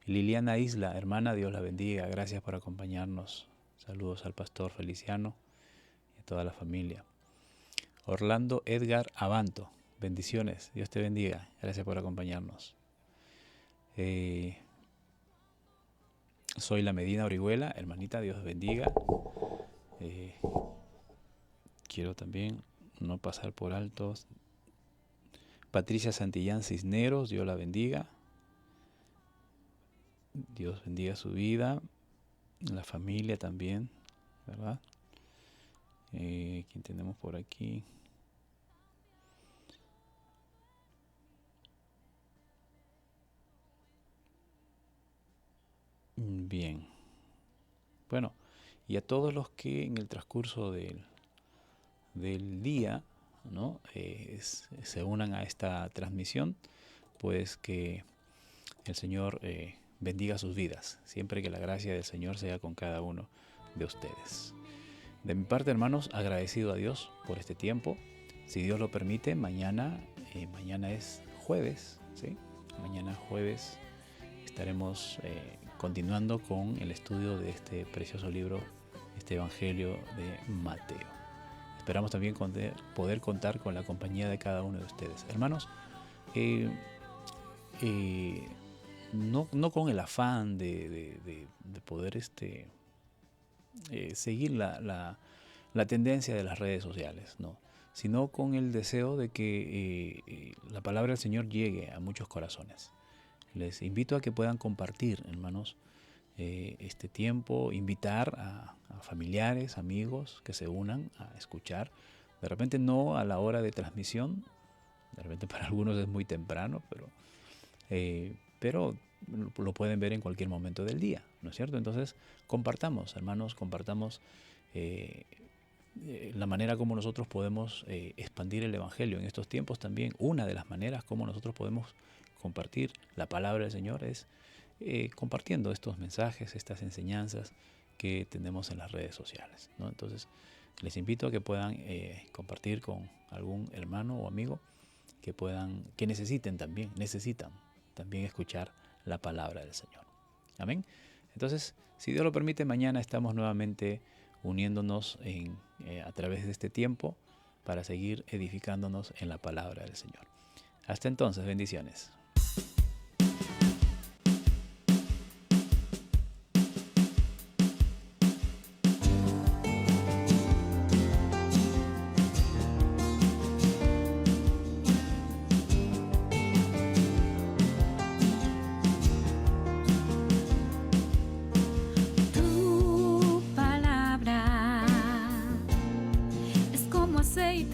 Liliana Isla, hermana, Dios la bendiga, gracias por acompañarnos. Saludos al pastor Feliciano y a toda la familia. Orlando Edgar Abanto, bendiciones, Dios te bendiga, gracias por acompañarnos. Soy la Medina Orihuela, hermanita, Dios bendiga. Quiero también no pasar por altos. Patricia Santillán Cisneros, Dios la bendiga. Dios bendiga su vida, la familia también, ¿verdad? ¿Quién tenemos por aquí? Bien. Bueno, y a todos los que en el transcurso del día, ¿no? Se unan a esta transmisión, pues que el Señor bendiga sus vidas, siempre que la gracia del Señor sea con cada uno de ustedes. De mi parte, hermanos, agradecido a Dios por este tiempo. Si Dios lo permite, mañana es jueves, ¿sí? Mañana jueves estaremos continuando con el estudio de este precioso libro, este Evangelio de Mateo. Esperamos también poder contar con la compañía de cada uno de ustedes. Hermanos, no con el afán de poder seguir la tendencia de las redes sociales, no, sino con el deseo de que la palabra del Señor llegue a muchos corazones. Les invito a que puedan compartir, hermanos, este tiempo, invitar a familiares, amigos que se unan a escuchar. De repente no a la hora de transmisión, de repente para algunos es muy temprano, pero lo pueden ver en cualquier momento del día, ¿no es cierto? Entonces compartamos, hermanos, compartamos la manera como nosotros podemos expandir el Evangelio en estos tiempos también. Una de las maneras como nosotros podemos compartir la palabra del Señor es compartiendo estos mensajes, estas enseñanzas que tenemos en las redes sociales, ¿no? Entonces les invito a que puedan compartir con algún hermano o amigo que necesitan también escuchar la palabra del Señor. Amén. Entonces, si Dios lo permite, mañana estamos nuevamente uniéndonos a través de este tiempo para seguir edificándonos en la palabra del Señor. Hasta entonces, bendiciones.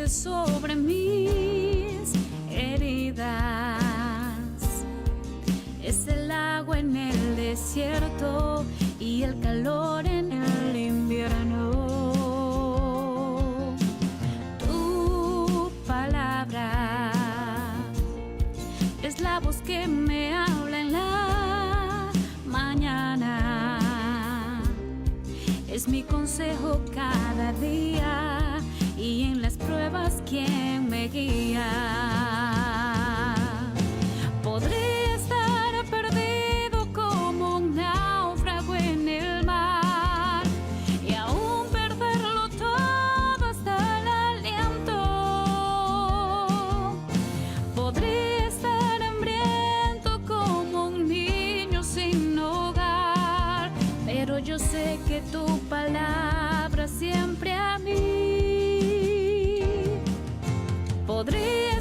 aceite sobre mis heridas. Es el agua en el desierto y el calor en el invierno. Tu palabra es la voz que me habla en la mañana. Es mi consejo cada día y en las pruebas quien me guía. Podría estar perdido como un náufrago en el mar y aún perderlo todo hasta el aliento. Podría estar hambriento como un niño sin hogar, pero yo sé que tu palabra siempre a mí podría